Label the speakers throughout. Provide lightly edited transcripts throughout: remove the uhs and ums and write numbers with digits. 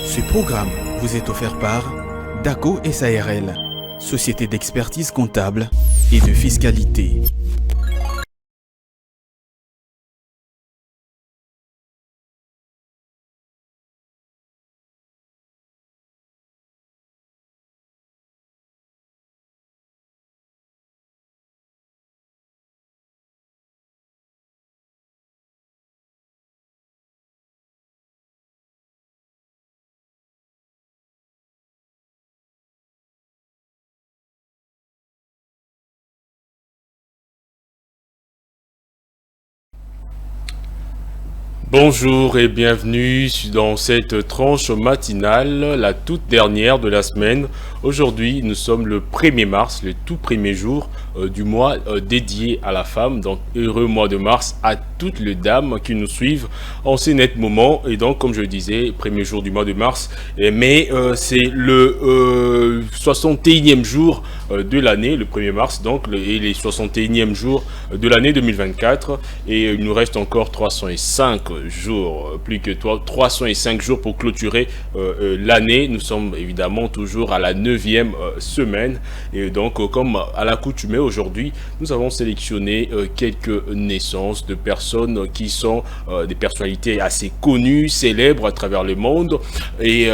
Speaker 1: Ce programme vous est offert par DACO SARL, Société d'expertise comptable et de fiscalité.
Speaker 2: Bonjour et bienvenue dans cette tranche matinale, la toute dernière de la semaine. Aujourd'hui, nous sommes le 1er mars, le tout premier jour du mois dédié à la femme. Donc, heureux mois de mars à toutes les dames qui nous suivent en ces nets moments. Et donc, comme je le disais, premier jour du mois de mars, mais c'est le 61e jour de l'année, le 1er mars, donc, et les 61e jours de l'année 2024. Et il nous reste encore 305 jours, plus que 305 jours pour clôturer l'année. Nous sommes évidemment toujours à la 9e semaine. Et donc, comme à l'accoutumée aujourd'hui, nous avons sélectionné quelques naissances de personnes qui sont des personnalités assez connues, célèbres à travers le monde. Et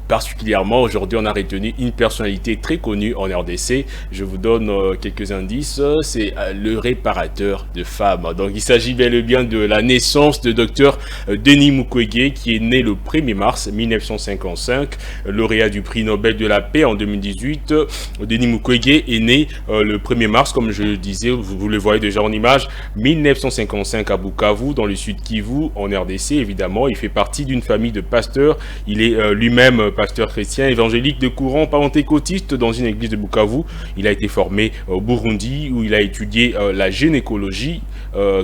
Speaker 2: particulièrement aujourd'hui, on a retenu une personnalité très connue en RDC. Je vous donne quelques indices. C'est le réparateur de femmes. Donc, il s'agit bel et bien de la naissance de Dr Denis Mukwege, qui est né le 1er mars 1955, lauréat du prix Nobel de la paix en 2018. Denis Mukwege est né le 1er mars, comme je le disais, vous le voyez déjà en image, 1955 à Bukavu, dans le sud Kivu, en RDC évidemment. Il fait partie d'une famille de pasteurs. Il est lui-même pasteur chrétien évangélique de courant pentecôtiste dans une église de Bukavu. Il a été formé au Burundi, où il a étudié la gynécologie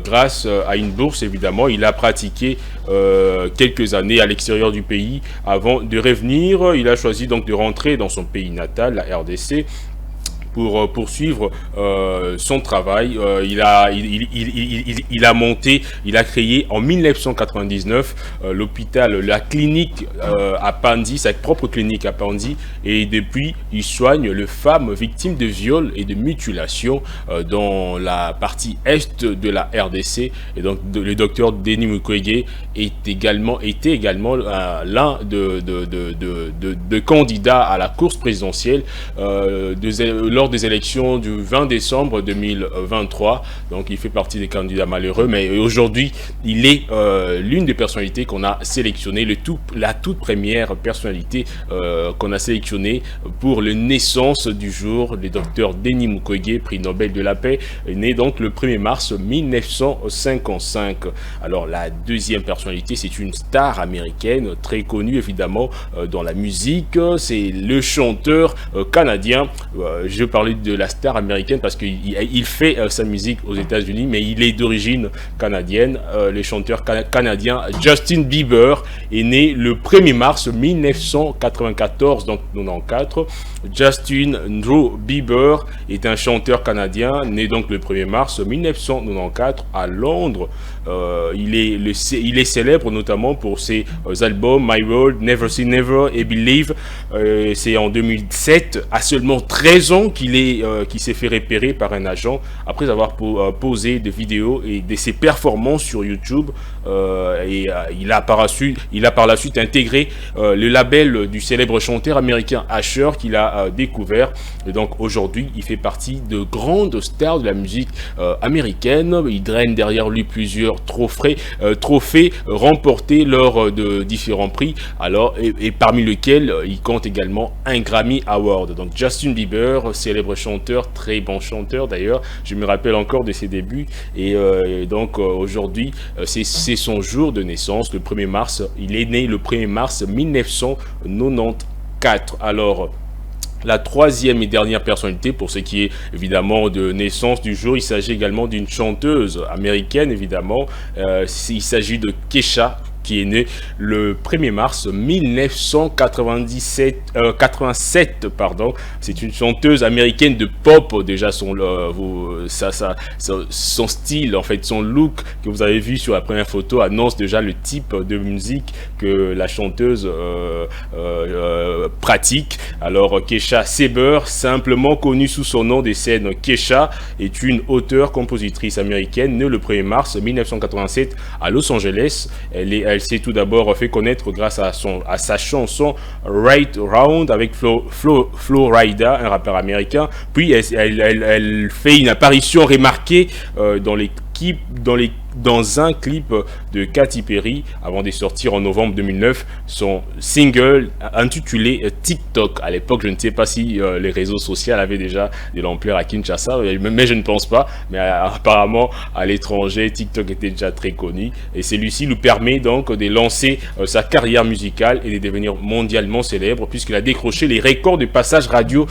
Speaker 2: grâce à une bourse évidemment. Il a pratiqué quelques années à l'extérieur du pays avant de revenir. Il a choisi donc de rentrer dans son pays natal, la RDC, pour poursuivre son travail. Il a monté, il a créé en 1999 l'hôpital, la clinique à Pandi, sa propre clinique à Pandi, et depuis il soigne les femmes victimes de viol et de mutilation dans la partie est de la RDC. Et donc le docteur Denis Mukwege était également l'un de candidats à la course présidentielle lors des élections du 20 décembre 2023. Donc il fait partie des candidats malheureux, mais aujourd'hui il est l'une des personnalités qu'on a sélectionnées, la toute première personnalité qu'on a sélectionnée pour la naissance du jour. Le docteur Denis Mukwege, prix Nobel de la paix, est né donc le 1er mars 1955. Alors la deuxième personnalité, c'est une star américaine très connue évidemment dans la musique. C'est le chanteur canadien. Je parlais de la star américaine parce qu'il fait sa musique aux États-Unis, mais il est d'origine canadienne. Le chanteur canadien Justin Bieber est né le 1er mars 1994, donc 94. Justin Drew Bieber est un chanteur canadien né donc le 1er mars 1994 à Londres. Il est célèbre notamment pour ses albums My World, Never Say Never et Believe. C'est en 2007, à seulement 13 ans, qu'il s'est fait repérer par un agent après avoir posé des vidéos et de ses performances sur YouTube. Il a par la suite intégré le label du célèbre chanteur américain Usher qu'il a découvert. Et donc aujourd'hui, il fait partie de grandes stars de la musique américaine. Il draine derrière lui plusieurs trophées remportés lors de différents prix. Alors, et parmi lesquels il compte également un Grammy Award. Donc Justin Bieber, célèbre chanteur, très bon chanteur d'ailleurs. Je me rappelle encore de ses débuts. Et donc aujourd'hui, c'est son jour de naissance, le 1er mars. Il est né le 1er mars 1994. Alors, la troisième et dernière personnalité, pour ce qui est évidemment de naissance du jour, il s'agit également d'une chanteuse américaine évidemment. Il s'agit de Kesha qui est née le 1er mars 1987. C'est une chanteuse américaine de pop. Déjà, son style, en fait, son look que vous avez vu sur la première photo annonce déjà le type de musique que la chanteuse pratique. Alors, Keisha Seber, simplement connue sous son nom de scène Keisha, est une auteure-compositrice américaine née le 1er mars 1987 à Los Angeles. Elle s'est tout d'abord fait connaître grâce à sa chanson Right Round avec Flo Rida, un rappeur américain. Puis elle fait une apparition remarquée dans un clip de Katy Perry avant de sortir en novembre 2009 son single intitulé TikTok. À l'époque, je ne sais pas si les réseaux sociaux avaient déjà de l'ampleur à Kinshasa, mais je ne pense pas. Mais apparemment, à l'étranger, TikTok était déjà très connu. Et celui-ci lui permet donc de lancer sa carrière musicale et de devenir mondialement célèbre, puisqu'il a décroché les records de passage radio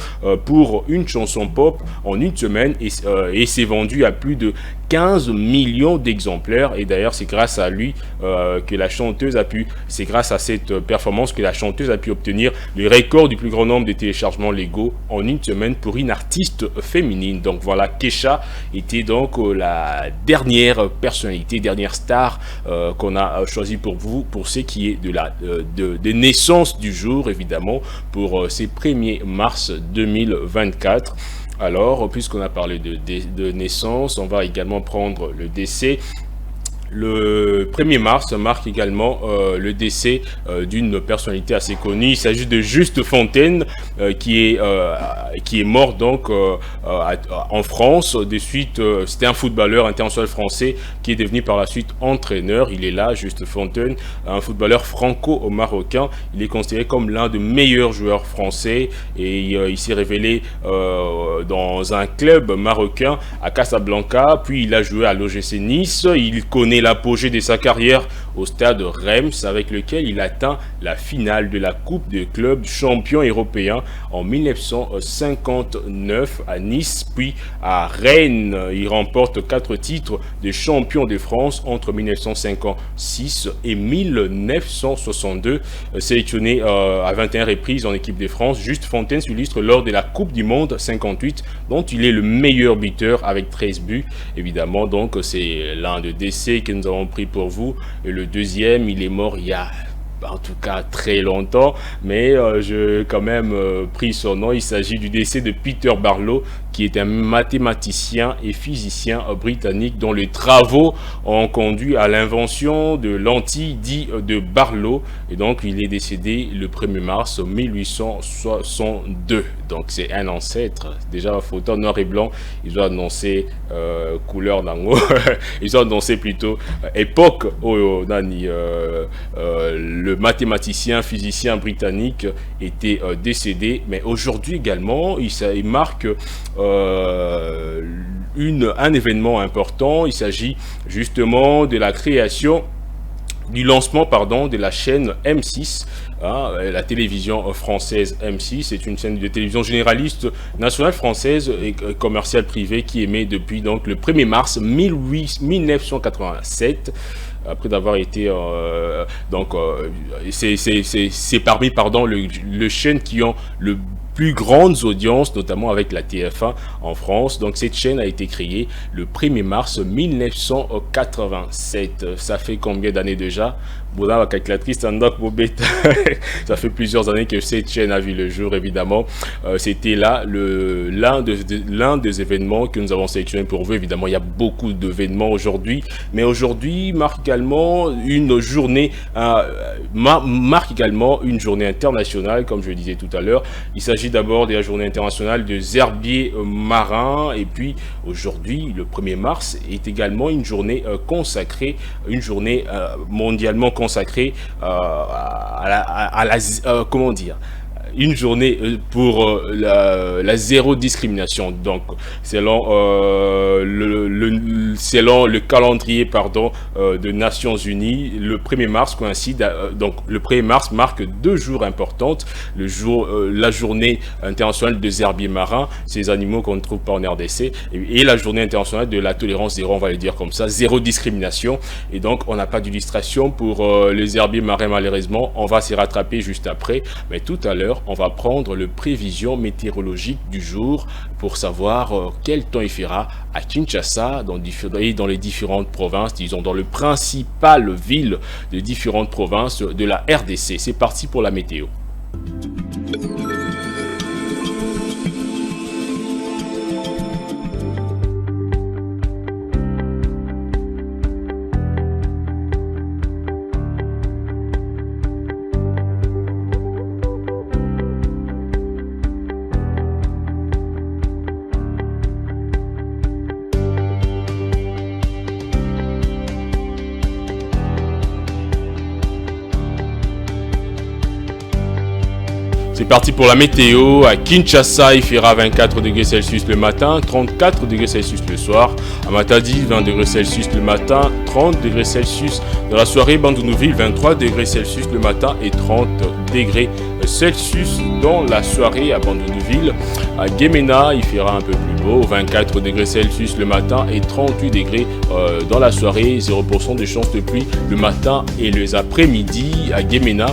Speaker 2: pour une chanson pop en une semaine et s'est vendu à plus de 15 millions d'exemplaires. Et d'ailleurs, c'est grâce à lui c'est grâce à cette performance que la chanteuse a pu obtenir le record du plus grand nombre de téléchargements légaux en une semaine pour une artiste féminine. Donc voilà, Keisha était donc la dernière personnalité, dernière star qu'on a choisi pour vous, pour ce qui est de naissance du jour, évidemment, pour ces 1er mars 2024. Alors, puisqu'on a parlé de naissance, on va également prendre le décès. Le 1er mars marque également le décès d'une personnalité assez connue. Il s'agit de Juste Fontaine qui est mort donc en France. De suite, c'était un footballeur international français qui est devenu par la suite entraîneur. Il est là, Juste Fontaine, un footballeur franco-marocain. Il est considéré comme l'un des meilleurs joueurs français et il s'est révélé dans un club marocain à Casablanca. Puis il a joué à l'OGC Nice. Il connaît l'apogée de sa carrière au stade Reims, avec lequel il atteint la finale de la Coupe des clubs champions européens en 1959 à Nice, puis à Rennes. Il remporte 4 titres de champion de France entre 1956 et 1962. Sélectionné à 21 reprises en équipe de France, Juste Fontaine s'illustre lors de la Coupe du Monde 58, dont il est le meilleur buteur avec 13 buts. Évidemment, donc c'est l'un des décès que nous avons pris pour vous. Et le deuxième, il est mort il y a en tout cas très longtemps, mais j'ai quand même pris son nom. Il s'agit du décès de Peter Barlow, qui est un mathématicien et physicien britannique dont les travaux ont conduit à l'invention de l'entille dit de Barlow, et donc il est décédé le 1er mars 1862. Donc c'est un ancêtre. Déjà, photo noir et blanc, ils ont annoncé couleur d'ango, ils ont annoncé plutôt époque le mathématicien, physicien britannique était décédé. Mais aujourd'hui également, il marque un événement important. Il s'agit justement de la création, du lancement de la chaîne M6, la télévision française M6. C'est une chaîne de télévision généraliste nationale française et commerciale privée qui émet depuis donc le 1er mars 1987. Après d'avoir été c'est parmi le chaînes qui ont le plus grandes audiences, notamment avec la TF1 en France. Donc cette chaîne a été créée le 1er mars 1987. Ça fait combien d'années déjà? Ça fait plusieurs années que cette chaîne a vu le jour, évidemment. C'était là l'un des événements que nous avons sélectionné pour vous. Évidemment, il y a beaucoup d'événements aujourd'hui, mais aujourd'hui marque également une journée internationale, comme je le disais tout à l'heure. Il s'agit d'abord de la journée internationale des herbiers marins, et puis aujourd'hui, le 1er mars, est également une journée consacrée, une journée mondialement consacrée comment dire, une journée pour la zéro discrimination. Donc, selon selon le calendrier de Nations Unies, le 1er mars coïncide, donc le 1er mars marque 2 jours importants. La journée internationale des herbiers marins, ces animaux qu'on ne trouve pas en RDC, et la journée internationale de la tolérance zéro, on va le dire comme ça, zéro discrimination. Et donc, on n'a pas d'illustration pour les herbiers marins, malheureusement. On va s'y rattraper juste après. Mais tout à l'heure, on va prendre le prévision météorologique du jour pour savoir quel temps il fera à Kinshasa, dans les différentes provinces, disons dans le principal ville des différentes provinces de la RDC. C'est parti pour la météo. C'est parti pour la météo. À Kinshasa, il fera 24 degrés Celsius le matin, 34 degrés Celsius le soir. À Matadi, 20 degrés Celsius le matin, 30 degrés Celsius dans la soirée. Bandounouville, 23 degrés Celsius le matin et 30 degrés Celsius dans la soirée à Bandounouville. À Guémena, il fera un peu plus beau, 24 degrés Celsius le matin et 38 degrés dans la soirée. 0% de chance de pluie le matin et les après-midi à Guémena.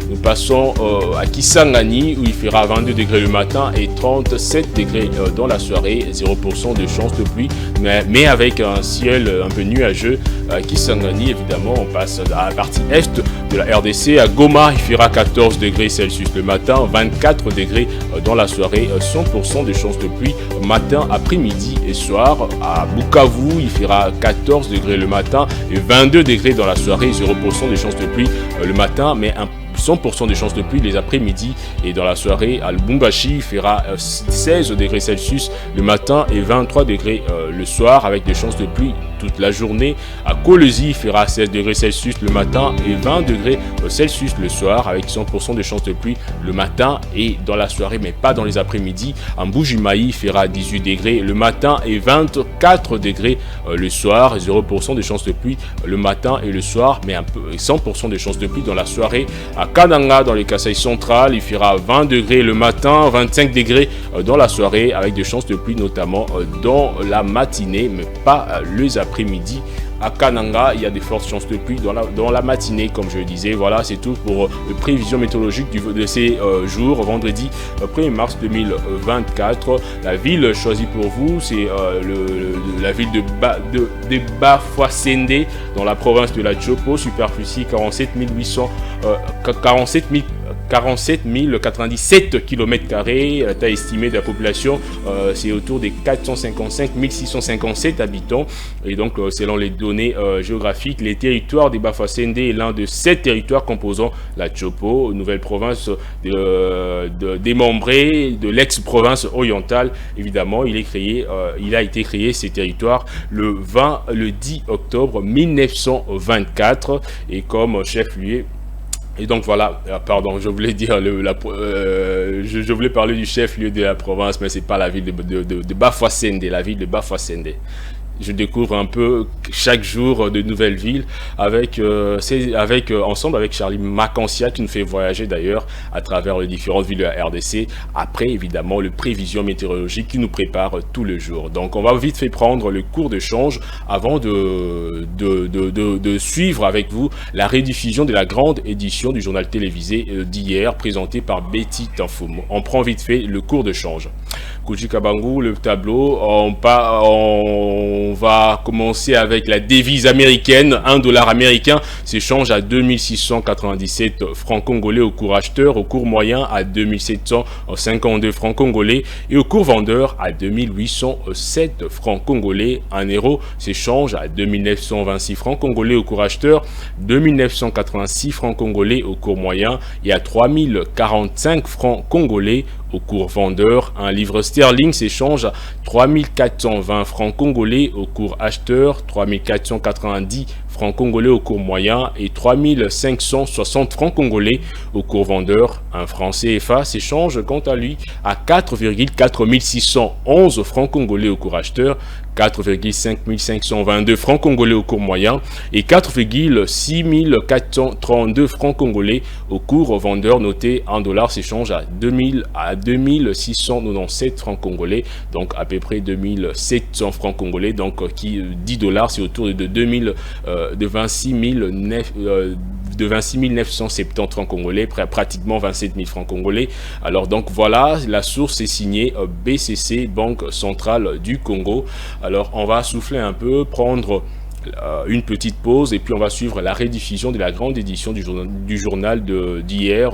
Speaker 2: Nous passons à Kisangani où il fera 22 degrés le matin et 37 degrés dans la soirée, 0% de chance de pluie, mais avec un ciel un peu nuageux. À Kisangani, évidemment, on passe à la partie est de la RDC. À Goma, il fera 14 degrés Celsius le matin, 24 degrés dans la soirée, 100% de chance de pluie matin, après-midi et soir. À Bukavu, il fera 14 degrés le matin et 22 degrés dans la soirée, 0% de chance de pluie le matin, mais 100% de chances de pluie les après-midi et dans la soirée. À Lubumbashi, il fera 16 degrés Celsius le matin et 23 degrés le soir avec des chances de pluie toute la journée. À Kolwezi, il fera 16 degrés Celsius le matin et 20 degrés Celsius le soir avec 100% de chances de pluie le matin et dans la soirée, mais pas dans les après-midi. À Mbujimayi, il fera 18 degrés le matin et 24 degrés le soir, 0% de chances de pluie le matin et le soir, mais 100% de chances de pluie dans la soirée. À Kananga, dans les Kasaï centrales, il fera 20 degrés le matin, 25 degrés dans la soirée, avec des chances de pluie notamment dans la matinée, mais pas les après-midi. À Kananga, il y a des fortes chances de pluie dans la matinée, comme je le disais. Voilà, c'est tout pour les prévisions météorologiques de ces jours. Vendredi 1er mars 2024. La ville choisie pour vous, c'est la ville de Bafouassende, dans la province de la Djopo, superficie 47 097 km². La taille estimée de la population, c'est autour des 455 657 habitants. Et donc, selon les données géographiques, les territoires des Bafouassende est l'un de 7 territoires composant la Djopo, nouvelle province démembrée de l'ex-province orientale. Évidemment, il a été créé ces territoires le 10 octobre 1924 et comme chef-lieu. Et donc voilà, pardon, je voulais dire, je voulais parler du chef-lieu de la province, mais c'est pas la ville de Bafouassende, la ville de Bafouassende. Je découvre un peu chaque jour de nouvelles villes ensemble avec Charlie Macansia qui nous fait voyager d'ailleurs à travers les différentes villes de la RDC. Après évidemment le prévision météorologique qui nous prépare tout le jour. Donc on va vite fait prendre le cours de change avant de suivre avec vous la rediffusion de la grande édition du journal télévisé d'hier présentée par Betty Tinfo. On prend vite fait le cours de change. Kouji Kabangu, le tableau, on va commencer avec la devise américaine. $1 américain s'échange à 2697 francs congolais au cours acheteur, au cours moyen à 2752 francs congolais et au cours vendeur à 2807 francs congolais. Un euro s'échange à 2926 francs congolais au cours acheteur, 2986 francs congolais au cours moyen et à 3045 francs congolais au cours vendeur. Un livre sterling s'échange à 3420 francs congolais au cours acheteur, 3490 francs congolais au cours moyen et 3560 francs congolais au cours vendeur. Un franc CFA s'échange quant à lui à 4,4611 francs congolais au cours acheteur, 4,5522 francs congolais au cours moyen et 4,6432 francs congolais au cours vendeur. Noté en dollars s'échange à 2697 francs congolais, donc à peu près 2700 francs congolais, donc qui 10 dollars c'est autour de 26 970 francs congolais, pratiquement 27 000 francs congolais. Alors donc voilà, la source est signée BCC, Banque Centrale du Congo. Alors on va souffler un peu, prendre une petite pause et puis on va suivre la rediffusion de la grande édition du journal d'hier,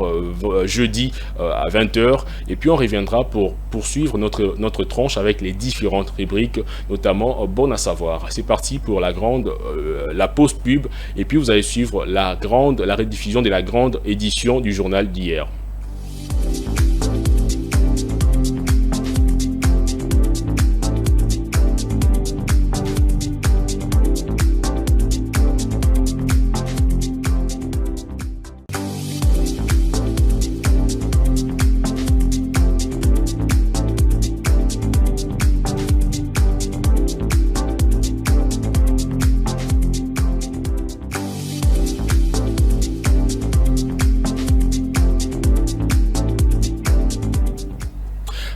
Speaker 2: jeudi à 20 h. Et puis on reviendra pour poursuivre notre tranche avec les différentes rubriques, notamment Bon à savoir. C'est parti pour la pause pub et puis vous allez suivre la rediffusion de la grande édition du journal d'hier.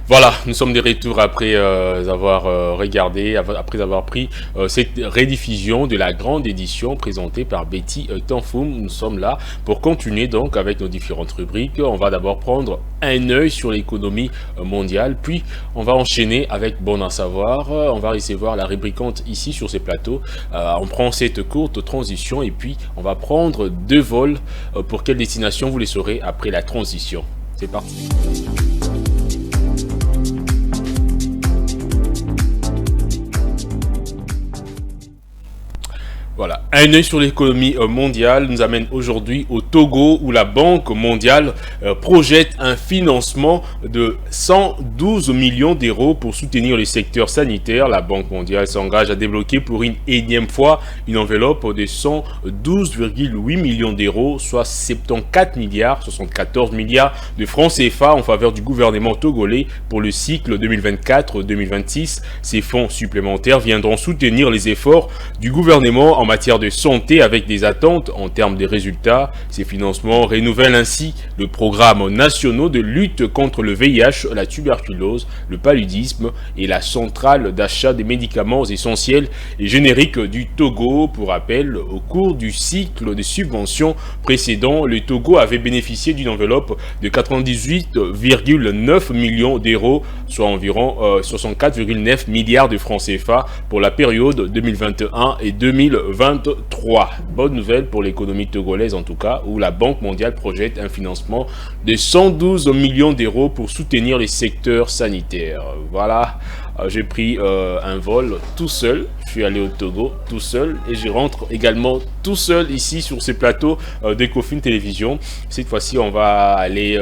Speaker 2: Voilà, nous sommes de retour après avoir regardé, après avoir pris cette rediffusion de la grande édition présentée par Betty Tanfoum. Nous sommes là pour continuer donc avec nos différentes rubriques. On va d'abord prendre un œil sur l'économie mondiale, puis on va enchaîner avec Bon à savoir. On va recevoir la rubricante ici sur ces plateaux. On prend cette courte transition et puis on va prendre 2 vols. Pour quelle destination vous les saurez après la transition. C'est parti. Voilà, un œil sur l'économie mondiale nous amène aujourd'hui au Togo où la Banque mondiale projette un financement de 112 millions d'euros pour soutenir le secteur sanitaire. La Banque mondiale s'engage à débloquer pour une énième fois une enveloppe de 112,8 millions d'euros, soit 74 milliards de francs CFA en faveur du gouvernement togolais pour le cycle 2024-2026. Ces fonds supplémentaires viendront soutenir les efforts du gouvernement en matière de santé avec des attentes en termes de résultats. Ces financements renouvellent ainsi le programme national de lutte contre le VIH, la tuberculose, le paludisme et la centrale d'achat des médicaments essentiels et génériques du Togo. Pour rappel, au cours du cycle de subventions précédent, le Togo avait bénéficié d'une enveloppe de 98,9 millions d'euros, soit environ 64,9 milliards de francs CFA pour la période 2021 et 2023. Bonne nouvelle pour l'économie togolaise en tout cas, où la Banque mondiale projette un financement de 112 millions d'euros pour soutenir les secteurs sanitaires. Voilà, j'ai pris un vol tout seul, je suis allé au Togo tout seul et je rentre également tout seul ici sur ce plateau d'Ecofin Télévision. Cette fois-ci on va aller,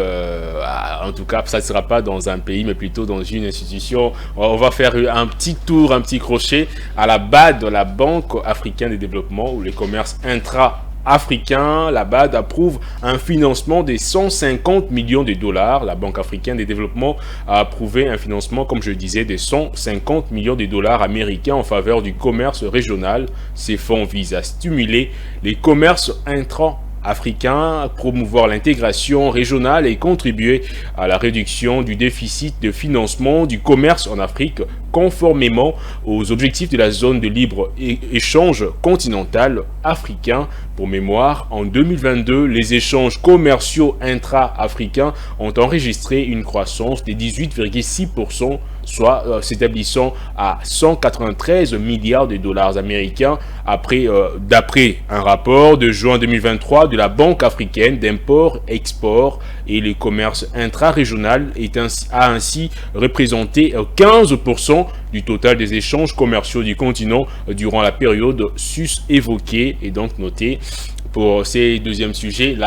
Speaker 2: en tout cas ça ne sera pas dans un pays mais plutôt dans une institution. On va faire un petit tour, un petit crochet à la BAD, la Banque africaine de développement, où les commerces intra-africains, la BAD approuve un financement de 150 millions de dollars. La Banque africaine de développement a approuvé un financement, comme je le disais, de 150 millions de dollars américains en faveur du commerce régional. Ces fonds visent à stimuler les commerces intra-africains, promouvoir l'intégration régionale et contribuer à la réduction du déficit de financement du commerce en Afrique, conformément aux objectifs de la zone de libre-échange continentale africain. Pour mémoire, en 2022, les échanges commerciaux intra-africains ont enregistré une croissance de 18,6%, soit s'établissant à 193 milliards de dollars américains, d'après un rapport de juin 2023 de la Banque africaine d'import-export, et le commerce intra-régional a ainsi représenté 15% du total des échanges commerciaux du continent durant la période sus-évoquée. Et donc noté pour ces deuxièmes sujets,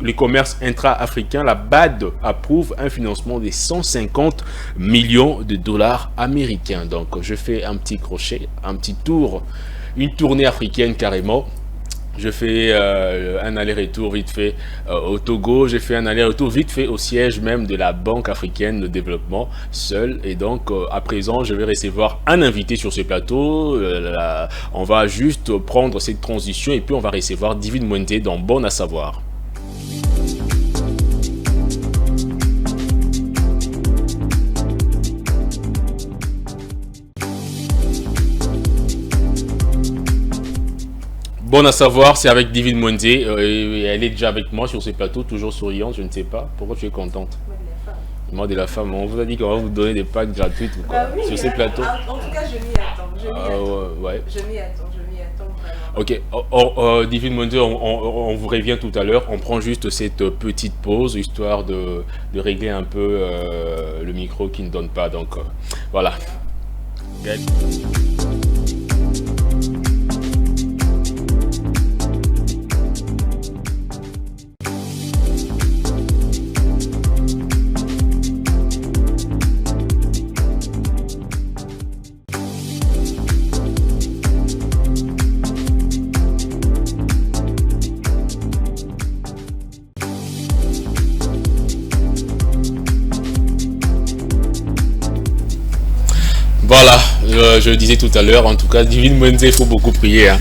Speaker 2: les commerces intra-africains, la BAD approuve un financement de 150 millions de dollars américains. Donc je fais un petit crochet, un petit tour, une tournée africaine carrément. Je fais un aller-retour vite fait au Togo. J'ai fait un aller-retour vite fait au siège même de la Banque africaine de développement seul. Et donc, à présent, je vais recevoir un invité sur ce plateau. On va juste prendre cette transition et puis on va recevoir David Mwende dans Bon à savoir. Bon à savoir, c'est avec David Mwende. Elle est déjà avec moi sur ce plateau, toujours souriante, je ne sais pas. Pourquoi tu es contente? Moi de la femme. On vous a dit qu'on va vous donner des packs gratuites ou quoi,
Speaker 3: bah oui,
Speaker 2: sur ces plateaux.
Speaker 3: En tout cas, je m'y attends.
Speaker 2: Ouais.
Speaker 3: Je m'y attends vraiment.
Speaker 2: Ok, David Mwende, on vous revient tout à l'heure. On prend juste cette petite pause, histoire de régler un peu le micro qui ne donne pas. Donc, voilà. Okay. Voilà, je le disais tout à l'heure, en tout cas, David Mwende, il faut beaucoup prier. Hein.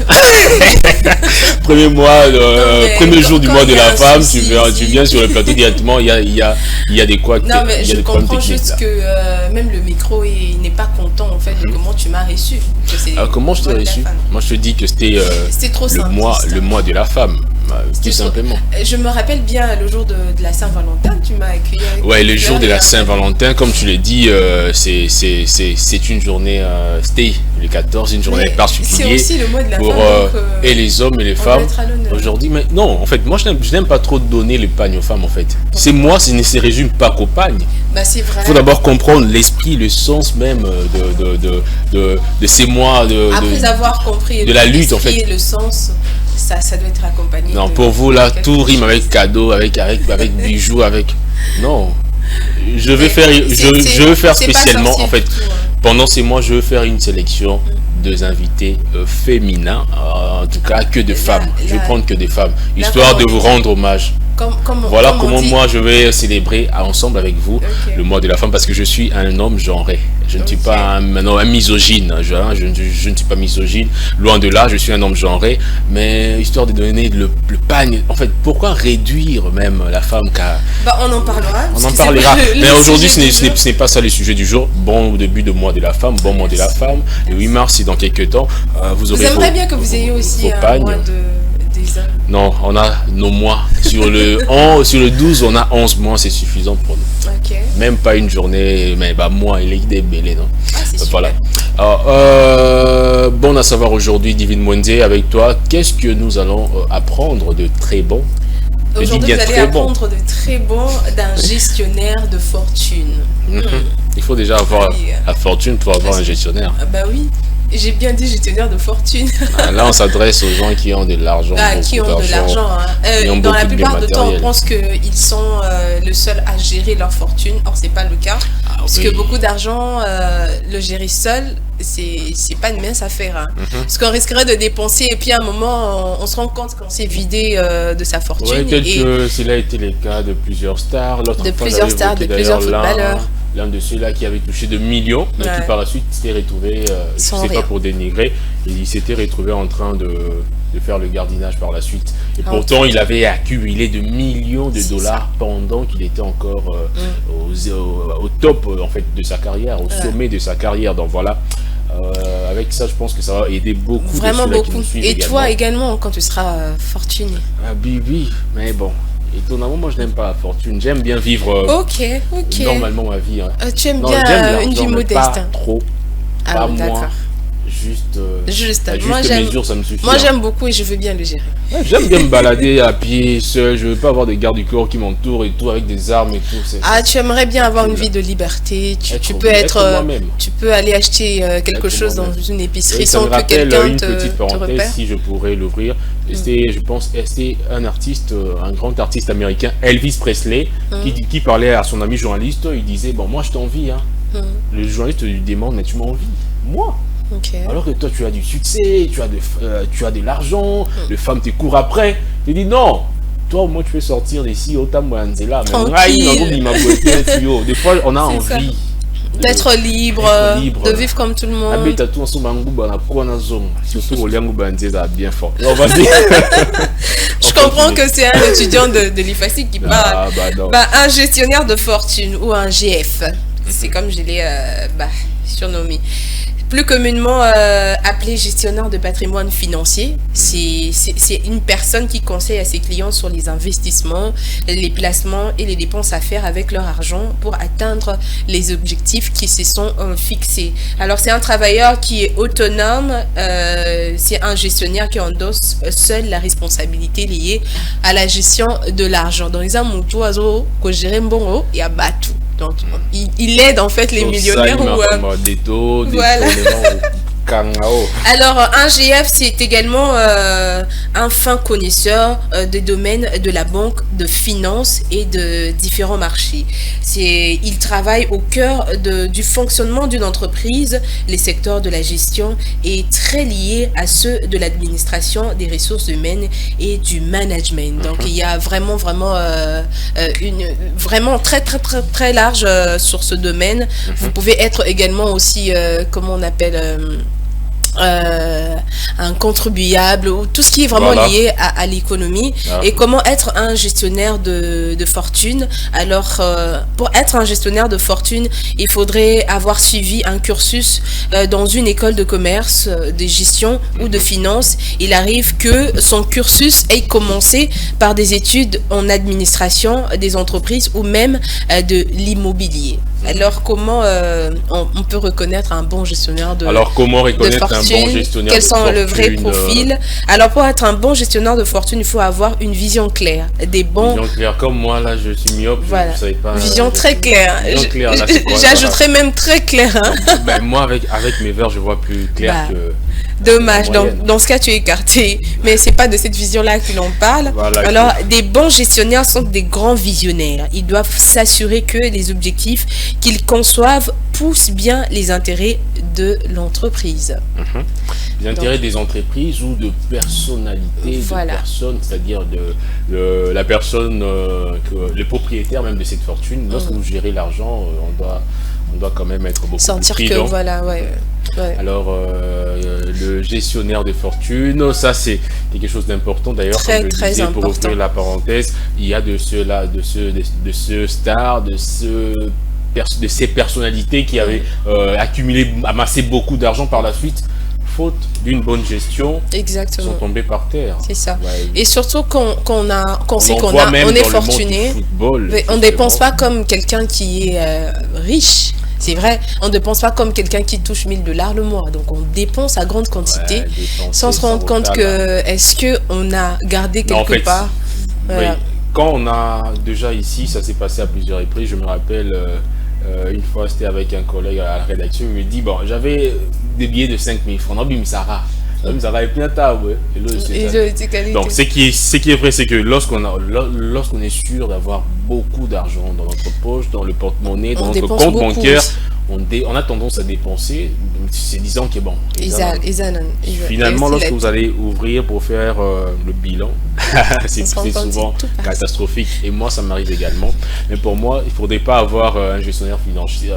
Speaker 2: Premier jour du mois de la femme, tu viens sur le plateau directement, il y a des quoi.
Speaker 3: Non, mais je comprends juste que même le micro n'est pas content en fait de comment tu m'as reçu.
Speaker 2: Comment je t'ai reçu? Moi, je te dis que c'était le mois de la femme. Tout simplement.
Speaker 3: Je me rappelle bien le jour de la Saint-Valentin, tu m'as accueilli.
Speaker 2: Ouais, le jour de la Saint-Valentin, comme tu l'as dit, c'est une journée, c'était le 14, une journée particulière.
Speaker 3: C'est aussi le mois de la
Speaker 2: pour
Speaker 3: femme,
Speaker 2: et les hommes et les femmes. Aujourd'hui, mais non, en fait, moi je n'aime pas trop donner les pagnes aux femmes en fait. C'est moi, ça ne se résume pas qu'aux pagnes.
Speaker 3: Bah, c'est vrai.
Speaker 2: Il faut d'abord comprendre l'esprit, le sens même de ces mois
Speaker 3: Après avoir compris
Speaker 2: de la lutte en fait.
Speaker 3: Le sens. Ça doit être accompagné.
Speaker 2: Non, pour vous là, tout rime avec cadeau, avec bijoux, avec. Non. Je veux faire spécialement, en fait, pendant ces mois, je veux faire une sélection de invités féminins, en tout cas que de femmes. Je vais prendre que des femmes, histoire de vous rendre hommage. Voilà comment moi je vais célébrer ensemble avec vous le mois de la femme, parce que je suis un homme genré. Je ne suis pas un misogyne, je ne suis pas misogyne, loin de là, je suis un homme genré, mais histoire de donner le pagne, en fait, pourquoi réduire même la femme
Speaker 3: on en parlera.
Speaker 2: On en parlera, mais aujourd'hui ce n'est pas ça le sujet du jour. Bon début de mois de la femme, bon mois de la femme, le 8 mars c'est dans quelques temps, vous aurez
Speaker 3: j'aimerais bien que vous ayez aussi un mois des hommes.
Speaker 2: Non, on a nos mois. Sur le 12, on a 11 mois, c'est suffisant pour nous.
Speaker 3: Okay.
Speaker 2: Même pas une journée, mais moi, il est débellé, non? Voilà. Alors, bon à savoir aujourd'hui, David Mwende, avec toi, qu'est-ce que nous allons apprendre de très bon?
Speaker 3: Aujourd'hui, vous allez apprendre de très bon d'un gestionnaire de fortune.
Speaker 2: Il faut déjà avoir la fortune pour avoir un gestionnaire.
Speaker 3: Bah oui. J'ai bien dit gestionnaire de fortune.
Speaker 2: Là, on s'adresse aux gens qui ont de l'argent.
Speaker 3: Qui ont de l'argent. Dans la plupart du temps, on pense qu'ils sont le seul à gérer leur fortune. Or, c'est pas le cas. Parce que beaucoup d'argent, le gérer seul, c'est pas une mince affaire. Hein. Parce qu'on risquerait de dépenser et puis à un moment, on se rend compte qu'on s'est vidé de sa fortune.
Speaker 2: Oui, peut-être que cela a été le cas de plusieurs stars.
Speaker 3: De plusieurs stars, de plusieurs footballeurs.
Speaker 2: L'un de ceux-là qui avait touché de millions, mais qui par la suite s'était retrouvé, je ne sais pas pour dénigrer, il s'était retrouvé en train de faire le gardinage par la suite. Et pourtant, il avait accumulé de millions de dollars pendant qu'il était encore au top en fait, de sa carrière, au sommet de sa carrière. Donc voilà. Avec ça, je pense que ça va aider beaucoup.
Speaker 3: Vraiment
Speaker 2: de
Speaker 3: beaucoup.
Speaker 2: Qui nous suivent
Speaker 3: et
Speaker 2: également.
Speaker 3: Toi également, quand tu seras fortuné.
Speaker 2: Ah, oui, mais bon. Étonnamment, moi je n'aime pas la fortune. J'aime bien vivre normalement ma vie. Hein.
Speaker 3: Tu aimes bien une vie modeste.
Speaker 2: Pas trop.
Speaker 3: Ah,
Speaker 2: pas moi. Juste.
Speaker 3: Moi
Speaker 2: mesure, ça me suffit.
Speaker 3: Moi j'aime beaucoup et je veux bien le gérer.
Speaker 2: Ouais, j'aime bien me balader à pied, seul. Je veux pas avoir des gardes du corps qui m'entourent et tout avec des armes et tout.
Speaker 3: Tu aimerais bien avoir une vie de liberté. Tu peux aller acheter quelque chose dans une épicerie sans que quelqu'un
Speaker 2: te petite parenthèse,
Speaker 3: repère.
Speaker 2: si je pourrais l'ouvrir. C'était, je pense, un grand artiste américain, Elvis Presley, qui parlait à son ami journaliste. Il disait, bon, moi je t'envie. Hein. Le journaliste lui demande, mais tu m'envies? Moi? Alors que toi, tu as du succès, tu as de l'argent, les femmes te courent après. Tu dis non, toi, moi, tu veux sortir d'ici, autant moi, là. Des fois, on a envie
Speaker 3: d'être libre, de vivre comme tout le monde.
Speaker 2: Surtout au bien fort.
Speaker 3: Je comprends que c'est un étudiant de l'IFASI qui parle. Un gestionnaire de fortune ou un GF, c'est comme je l'ai surnommé. Plus communément appelé gestionnaire de patrimoine financier, c'est une personne qui conseille à ses clients sur les investissements, les placements et les dépenses à faire avec leur argent pour atteindre les objectifs qui se sont fixés. Alors c'est un travailleur qui est autonome, c'est un gestionnaire qui endosse seul la responsabilité liée à la gestion de l'argent. Dans les amours, que gérer bon, il y a battu. Donc, il aide en fait les millionnaires. Voilà. Alors, un GF, c'est également un fin connaisseur des domaines de la banque, de finance et de différents marchés. Il travaille au cœur du fonctionnement d'une entreprise. Les secteurs de la gestion est très lié à ceux de l'administration des ressources humaines et du management. Donc, il y a vraiment très large sur ce domaine. Vous pouvez être également aussi, comment on appelle un contribuable ou tout ce qui est vraiment lié à l'économie et comment être un gestionnaire de fortune. Alors pour être un gestionnaire de fortune, il faudrait avoir suivi un cursus dans une école de commerce, de gestion ou de finance. Il arrive que son cursus ait commencé par des études en administration des entreprises ou même de l'immobilier. Alors, comment on peut reconnaître un bon gestionnaire de fortune?
Speaker 2: Alors, comment reconnaître un bon gestionnaire
Speaker 3: de fortune? Quels sont le vrai profil? Alors, pour être un bon gestionnaire de fortune, il faut avoir une vision claire.
Speaker 2: Vision claire, comme moi, là, je suis myope,
Speaker 3: voilà.
Speaker 2: Je ne savais pas.
Speaker 3: Vision très claire. J'ajouterais même très claire. Hein.
Speaker 2: Moi, avec mes verres, je vois plus clair que...
Speaker 3: Dommage, dans ce cas tu es écarté, mais c'est pas de cette vision-là que l'on parle. Voilà, alors, des bons gestionnaires sont des grands visionnaires. Ils doivent s'assurer que les objectifs qu'ils conçoivent poussent bien les intérêts de l'entreprise.
Speaker 2: Les intérêts des entreprises ou de personnalités, de personnes, c'est-à-dire de la personne, le propriétaire même de cette fortune. Lorsque vous gérez l'argent, on doit quand même être beaucoup
Speaker 3: sentir
Speaker 2: plus
Speaker 3: prudent.
Speaker 2: Alors, le gestionnaire de fortune, ça c'est quelque chose d'important d'ailleurs.
Speaker 3: Très, comme je
Speaker 2: disais,
Speaker 3: important.
Speaker 2: Pour ouvrir la parenthèse, il y a de ces personnalités qui avaient amassé beaucoup d'argent par la suite, faute d'une bonne gestion.
Speaker 3: Exactement.
Speaker 2: Sont tombés par terre.
Speaker 3: C'est ça. Et surtout on est fortuné, on ne dépense pas comme quelqu'un qui est riche. C'est vrai, on ne dépense pas comme quelqu'un qui touche $1000 le mois. Donc, on dépense à grande quantité sans se rendre compte que est-ce qu'on a gardé quelque part.
Speaker 2: Voilà. Oui. Quand on a déjà ici, ça s'est passé à plusieurs reprises. Je me rappelle, une fois, c'était avec un collègue à la rédaction. Il me dit, bon, j'avais des billets de 5000 francs. Non, mais ça va. Ça va être bien tard, ouais. Donc, ce qui est vrai, c'est que lorsqu'on est sûr d'avoir beaucoup d'argent dans notre poche, dans le porte-monnaie, dans notre compte bancaire, on a tendance à dépenser, c'est disant que bon. Finalement, lorsque vous allez ouvrir pour faire le bilan, c'est souvent catastrophique. Et moi, ça m'arrive également. Mais pour moi, il ne faudrait pas avoir un gestionnaire financier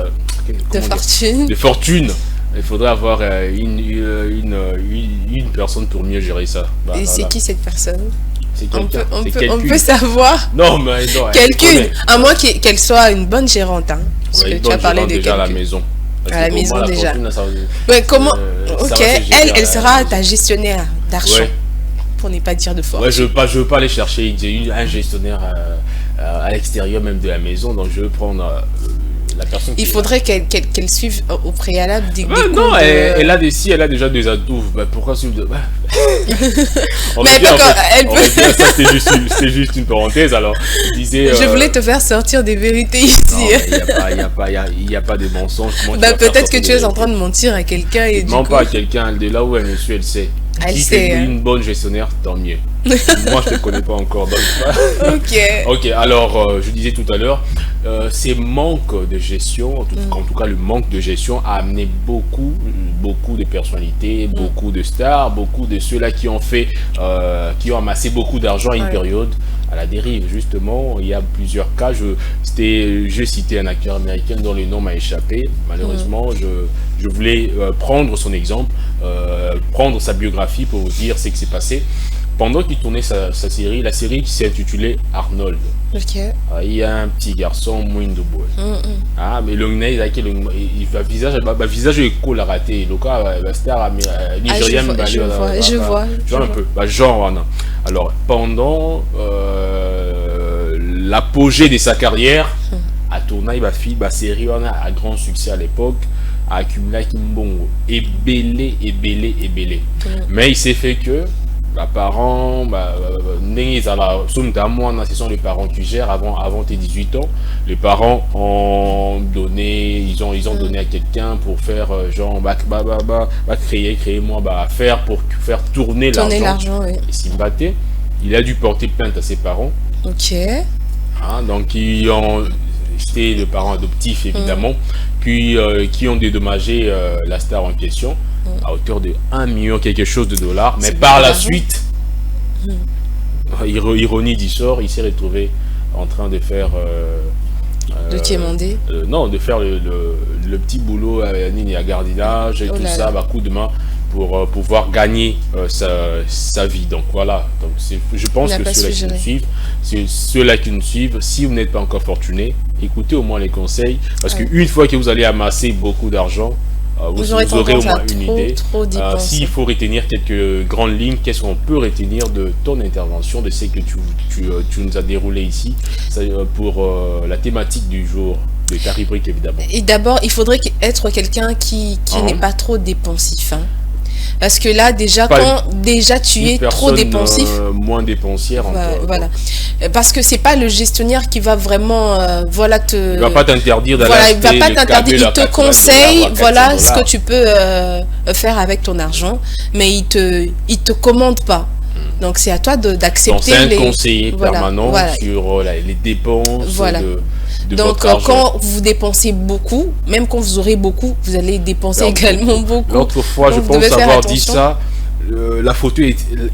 Speaker 2: de fortune. Il faudrait avoir une personne pour mieux gérer ça.
Speaker 3: Et c'est qui cette personne?
Speaker 2: C'est quelqu'un.
Speaker 3: On peut savoir.
Speaker 2: Non, mais non.
Speaker 3: Quelqu'une, à moins qu'elle soit une bonne gérante. Hein, parce que tu as parlé de
Speaker 2: déjà à la maison.
Speaker 3: À la maison déjà. Comment? Ok, elle sera ta gestionnaire d'argent. Pour ne pas dire de force.
Speaker 2: Ouais, je veux pas aller chercher un gestionnaire à l'extérieur même de la maison. Donc je veux prendre...
Speaker 3: Il faudrait qu'elle suive au préalable des cours.
Speaker 2: Non, elle a déjà des atouts. Pourquoi suivre c'est juste une parenthèse. Alors, je disais...
Speaker 3: Je voulais te faire sortir des vérités ici.
Speaker 2: Il n'y a pas de mensonge.
Speaker 3: Peut-être que tu es en train de mentir à quelqu'un.
Speaker 2: Non, pas à quelqu'un. De là où elle me suit, elle sait. Si tu es une bonne gestionnaire, tant mieux. Moi, je ne te connais pas encore. Donc... Ok, alors, je disais tout à l'heure, ces manques de gestion, en tout cas le manque de gestion a amené beaucoup de personnalités, beaucoup de stars, beaucoup de ceux-là qui ont amassé beaucoup d'argent à une période à la dérive. Justement, il y a plusieurs cas. J'ai cité un acteur américain dont le nom m'a échappé. Malheureusement, je voulais prendre son exemple, prendre sa biographie pour vous dire ce qui s'est passé. Pendant qu'il tournait sa série, la série qui s'est intitulée Arnold. Il y a un petit garçon, Mwindo Boy. Mais le nez, il visage est cool à rater. Le cas, la star nigérienne,
Speaker 3: je vois.
Speaker 2: Un peu. Genre, alors, pendant l'apogée de sa carrière, a tourné la série à grand succès à l'époque, a accumulé Kimbongo. Et belé. Mais il s'est fait que les parents, ce sont les parents qui gèrent avant tes 18 ans. Les parents ont donné, ils ont donné à quelqu'un pour faire faire pour faire tourner l'argent.
Speaker 3: Oui.
Speaker 2: Et s'il battait, il a dû porter plainte à ses parents.
Speaker 3: Ok.
Speaker 2: Donc c'était les parents adoptifs évidemment, puis qui ont dédommagé la star en question à hauteur de 1 million quelque chose de dollars. Mais par la suite, ironie du sort, il s'est retrouvé en train de faire
Speaker 3: de quémander
Speaker 2: non, de faire le petit boulot à gardinage et tout ça, coup de main pour pouvoir gagner sa vie. Donc voilà, donc je pense que ceux-là qui nous suivent, si vous n'êtes pas encore fortuné, écoutez au moins les conseils, parce qu'une fois que vous allez amasser beaucoup d'argent, vous aurez au moins une idée. S'il faut retenir quelques grandes lignes, qu'est-ce qu'on peut retenir de ton intervention, de ce que tu nous as déroulé ici, pour la thématique du jour, de ta rubrique évidemment.
Speaker 3: Et d'abord, il faudrait être quelqu'un qui n'est pas trop dépensif. Parce que là, déjà tu es trop dépensif.
Speaker 2: Moins dépensière.
Speaker 3: Voilà. Parce que c'est pas le gestionnaire qui va vraiment,
Speaker 2: il va pas t'interdire d'aller
Speaker 3: il va pas t'interdire. Il te conseille, ce que tu peux faire avec ton argent, mais il te commande pas. Donc c'est à toi d'accepter.
Speaker 2: C'est un conseiller permanent sur les dépenses.
Speaker 3: Donc quand vous dépensez beaucoup, même quand vous aurez beaucoup, vous allez dépenser également beaucoup.
Speaker 2: L'autre fois, je pense avoir dit ça. La photo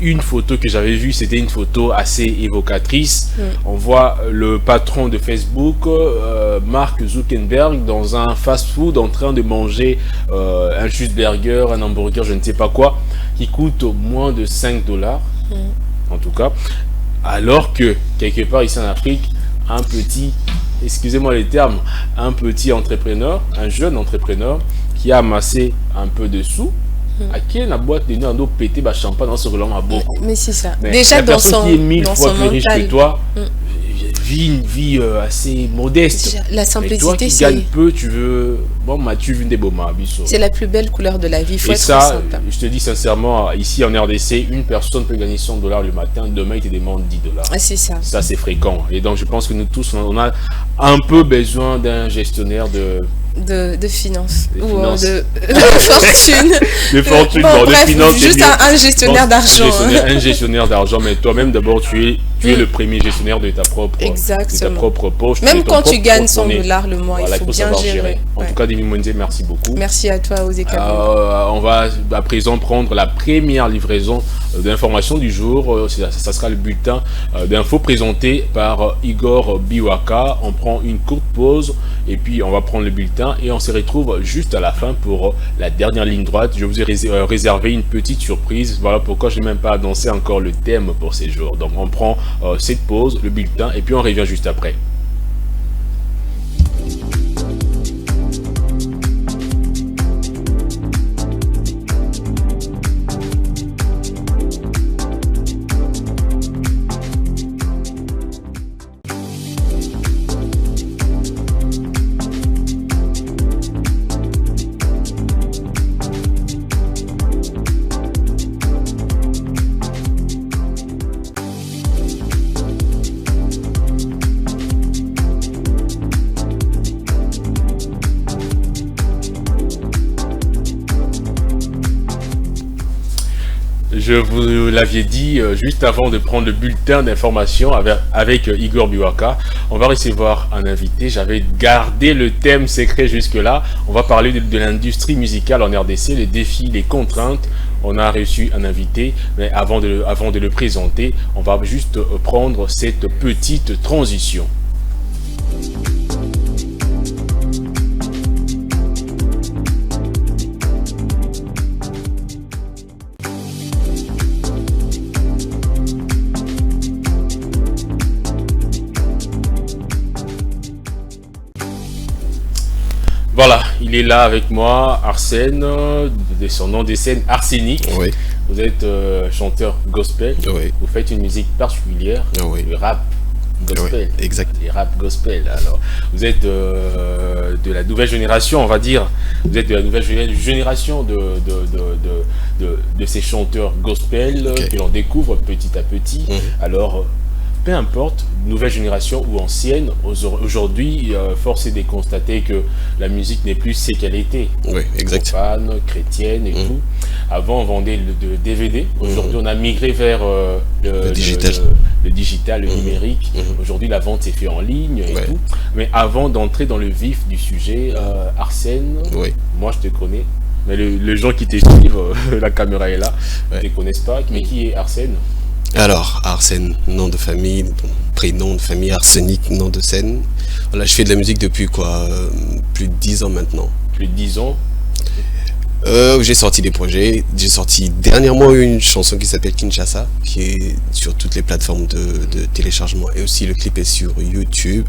Speaker 2: une photo que j'avais vue, c'était une photo assez évocatrice. On voit le patron de Facebook, Mark Zuckerberg, dans un fast-food en train de manger un cheeseburger, un hamburger, je ne sais pas quoi, qui coûte moins de 5 dollars, en tout cas, alors que quelque part ici en Afrique, un petit, excusez-moi les termes, un petit entrepreneur, un jeune entrepreneur qui a amassé un peu de sous, à qui la boîte de nuit en eau pété champagne dans ce relance à beaucoup.
Speaker 3: Mais c'est ça.
Speaker 2: Mais
Speaker 3: déjà
Speaker 2: la
Speaker 3: dans
Speaker 2: personne
Speaker 3: son
Speaker 2: qui est 1000 fois plus riche que toi vit une vie assez modeste.
Speaker 3: Déjà, la simplicité,
Speaker 2: et toi qui gagne peu, tu veux des beaux mabisso.
Speaker 3: C'est la plus belle couleur de la vie. Faut
Speaker 2: et
Speaker 3: être
Speaker 2: ça,
Speaker 3: simple.
Speaker 2: je te dis sincèrement, ici en RDC, une personne peut gagner 100 dollars le matin, demain il te demande 10 dollars.
Speaker 3: C'est ça.
Speaker 2: Ça c'est fréquent. Et donc je pense que nous tous, on a un peu besoin d'un gestionnaire de
Speaker 3: finances ou
Speaker 2: finances.
Speaker 3: de fortune.
Speaker 2: De fortune,
Speaker 3: de
Speaker 2: finances.
Speaker 3: Juste un gestionnaire d'argent.
Speaker 2: Un gestionnaire d'argent, mais toi-même d'abord tu es le premier gestionnaire de ta propre poche.
Speaker 3: Même quand tu gagnes 100 dollars le mois, il faut bien gérer.
Speaker 2: En tout cas, Demi Mwenze, merci beaucoup.
Speaker 3: Merci à toi, Ozeka.
Speaker 2: On va à présent prendre la première livraison d'informations du jour. Ça sera le bulletin d'infos présenté par Igor Biwaka. On prend une courte pause et puis on va prendre le bulletin et on se retrouve juste à la fin pour la dernière ligne droite. Je vous ai réservé une petite surprise. Voilà pourquoi je n'ai même pas annoncé encore le thème pour ces jours. Donc on prend cette pause, le bulletin et puis on revient juste après. je vous l'aviez dit juste avant de prendre le bulletin d'information avec Igor Biwaka. On va recevoir un invité. J'avais gardé le thème secret jusque-là. On va parler de l'industrie musicale en RDC, les défis, les contraintes. On a reçu un invité, mais avant de le présenter, on va juste prendre cette petite transition. Voilà, il est là avec moi, Arsène, de son nom de scène Arsenic.
Speaker 4: Oui.
Speaker 2: Vous êtes chanteur gospel.
Speaker 4: Oui.
Speaker 2: Vous faites une musique particulière,
Speaker 4: Oui.
Speaker 2: le rap gospel.
Speaker 4: Oui, exact.
Speaker 2: Et rap gospel. Alors, vous êtes de la nouvelle génération, on va dire. Vous êtes de la nouvelle génération de ces chanteurs gospel que l'on découvre petit à petit. Alors, peu importe, nouvelle génération ou ancienne, aujourd'hui, force est de constater que la musique n'est plus ce qu'elle était.
Speaker 4: Oui, exact.
Speaker 2: Profane, chrétienne et tout. Avant, on vendait le DVD. Aujourd'hui, on a migré vers le
Speaker 4: digital.
Speaker 2: Le digital, le numérique. Aujourd'hui, la vente s'est faite en ligne et tout. Mais avant d'entrer dans le vif du sujet, Arsène, moi je te connais. Mais les gens qui te suivent, la caméra est là, ne te connaissent pas. Mais qui est Arsène?
Speaker 4: Alors, Arsène, nom de famille, prénom de famille, Arsenic, nom de scène. Voilà, je fais de la musique depuis quoi, plus de 10 ans maintenant.
Speaker 2: Plus de 10 ans?
Speaker 4: J'ai sorti des projets. J'ai sorti dernièrement une chanson qui s'appelle Kinshasa, qui est sur toutes les plateformes de téléchargement. Et aussi le clip est sur YouTube.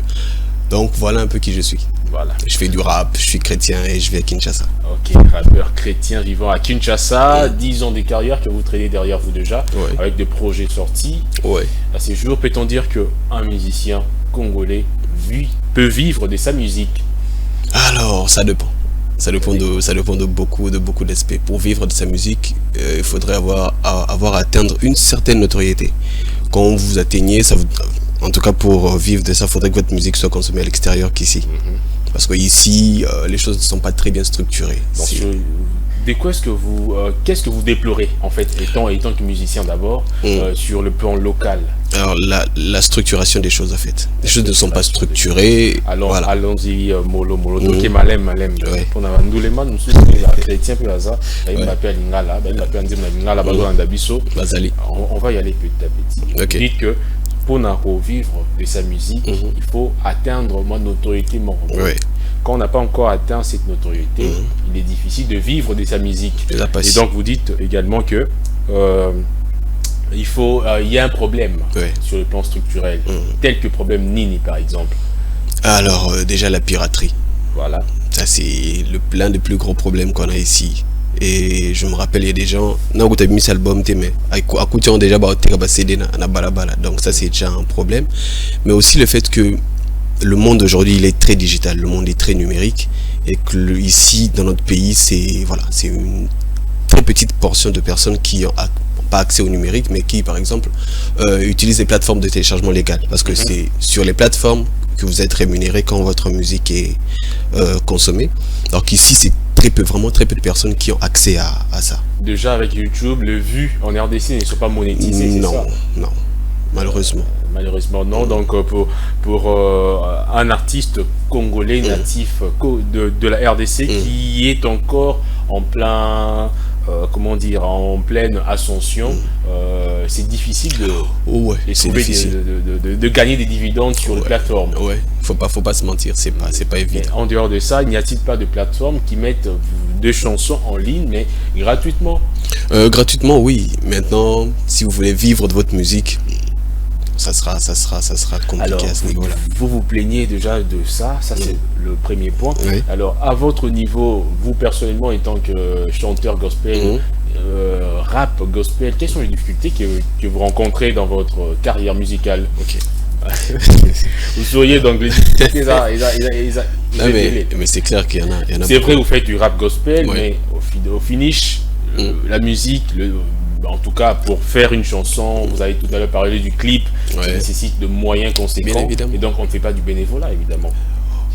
Speaker 4: Donc voilà un peu qui je suis.
Speaker 2: Voilà.
Speaker 4: Je fais du rap, je suis chrétien et je vis à Kinshasa.
Speaker 2: Ok, rappeur chrétien vivant à Kinshasa, 10 ans de carrière que vous traînez derrière vous déjà, avec des projets sortis. À ces jours, peut-on dire qu'un musicien congolais peut vivre de sa musique?
Speaker 4: Alors, ça dépend. Ça dépend de beaucoup d'aspects. Pour vivre de sa musique, il faudrait avoir atteindre une certaine notoriété. Quand vous atteignez, en tout cas pour vivre de ça, il faudrait que votre musique soit consommée à l'extérieur qu'ici. Parce qu'ici, les choses ne sont pas très bien structurées.
Speaker 2: Qu'est-ce que vous déplorez en fait, étant que musicien d'abord, sur le plan local?
Speaker 4: Alors la structuration des choses en fait. Les choses ne sont pas structurées.
Speaker 2: Allons-y, mollo. Toki malem. Pour nous les man, nous chrétiens peu hasard. Il m'appelle Lingala, il m'appelle Lingala, on va y aller petit à petit. Vous dites que pour vivre de sa musique, il faut atteindre une notoriété morale. Quand on n'a pas encore atteint cette notoriété, il est difficile de vivre de sa musique. Et donc vous dites également que il y a un problème sur le plan structurel, tel que le problème Nini par exemple.
Speaker 4: Alors déjà la piraterie.
Speaker 2: Voilà.
Speaker 4: Ça c'est l'un des plus gros problèmes qu'on a ici. Et je me rappelle, il y a des gens non tu as mis cet album mais à déjà donc ça c'est déjà un problème. Mais aussi le fait que le monde aujourd'hui il est très digital, le monde est très numérique et que ici dans notre pays c'est une très petite portion de personnes qui n'ont pas accès au numérique mais qui par exemple utilisent les plateformes de téléchargement légal parce que c'est sur les plateformes que vous êtes rémunéré quand votre musique est consommée. Donc ici c'est vraiment très peu de personnes qui ont accès à ça.
Speaker 2: Déjà avec YouTube, les vues en RDC ne sont pas monétisées, c'est ça?
Speaker 4: Non, malheureusement.
Speaker 2: Malheureusement non, donc pour un artiste congolais natif de la RDC qui est encore en plein, en pleine ascension, c'est difficile de gagner des dividendes sur les plateformes.
Speaker 4: Faut pas se mentir, c'est pas évident.
Speaker 2: Mais en dehors de ça, n'y a-t-il pas de plateformes qui mettent des chansons en ligne, mais gratuitement?
Speaker 4: Gratuitement, oui. Maintenant, si vous voulez vivre de votre musique, ça sera compliqué.
Speaker 2: Alors,
Speaker 4: à ce niveau-là.
Speaker 2: Vous plaignez déjà de ça c'est le premier point. Alors, à votre niveau, vous personnellement, en tant que chanteur gospel, rap gospel, quelles sont les difficultés que vous rencontrez dans votre carrière musicale? Vous souriez donc les difficultés,
Speaker 4: mais c'est clair qu'il y en a.
Speaker 2: C'est vrai, vous faites du rap gospel, mais au finish, la musique, en tout cas pour faire une chanson, vous avez tout à l'heure parlé du clip, ça nécessite de moyens conséquents, et donc on ne fait pas du bénévolat évidemment.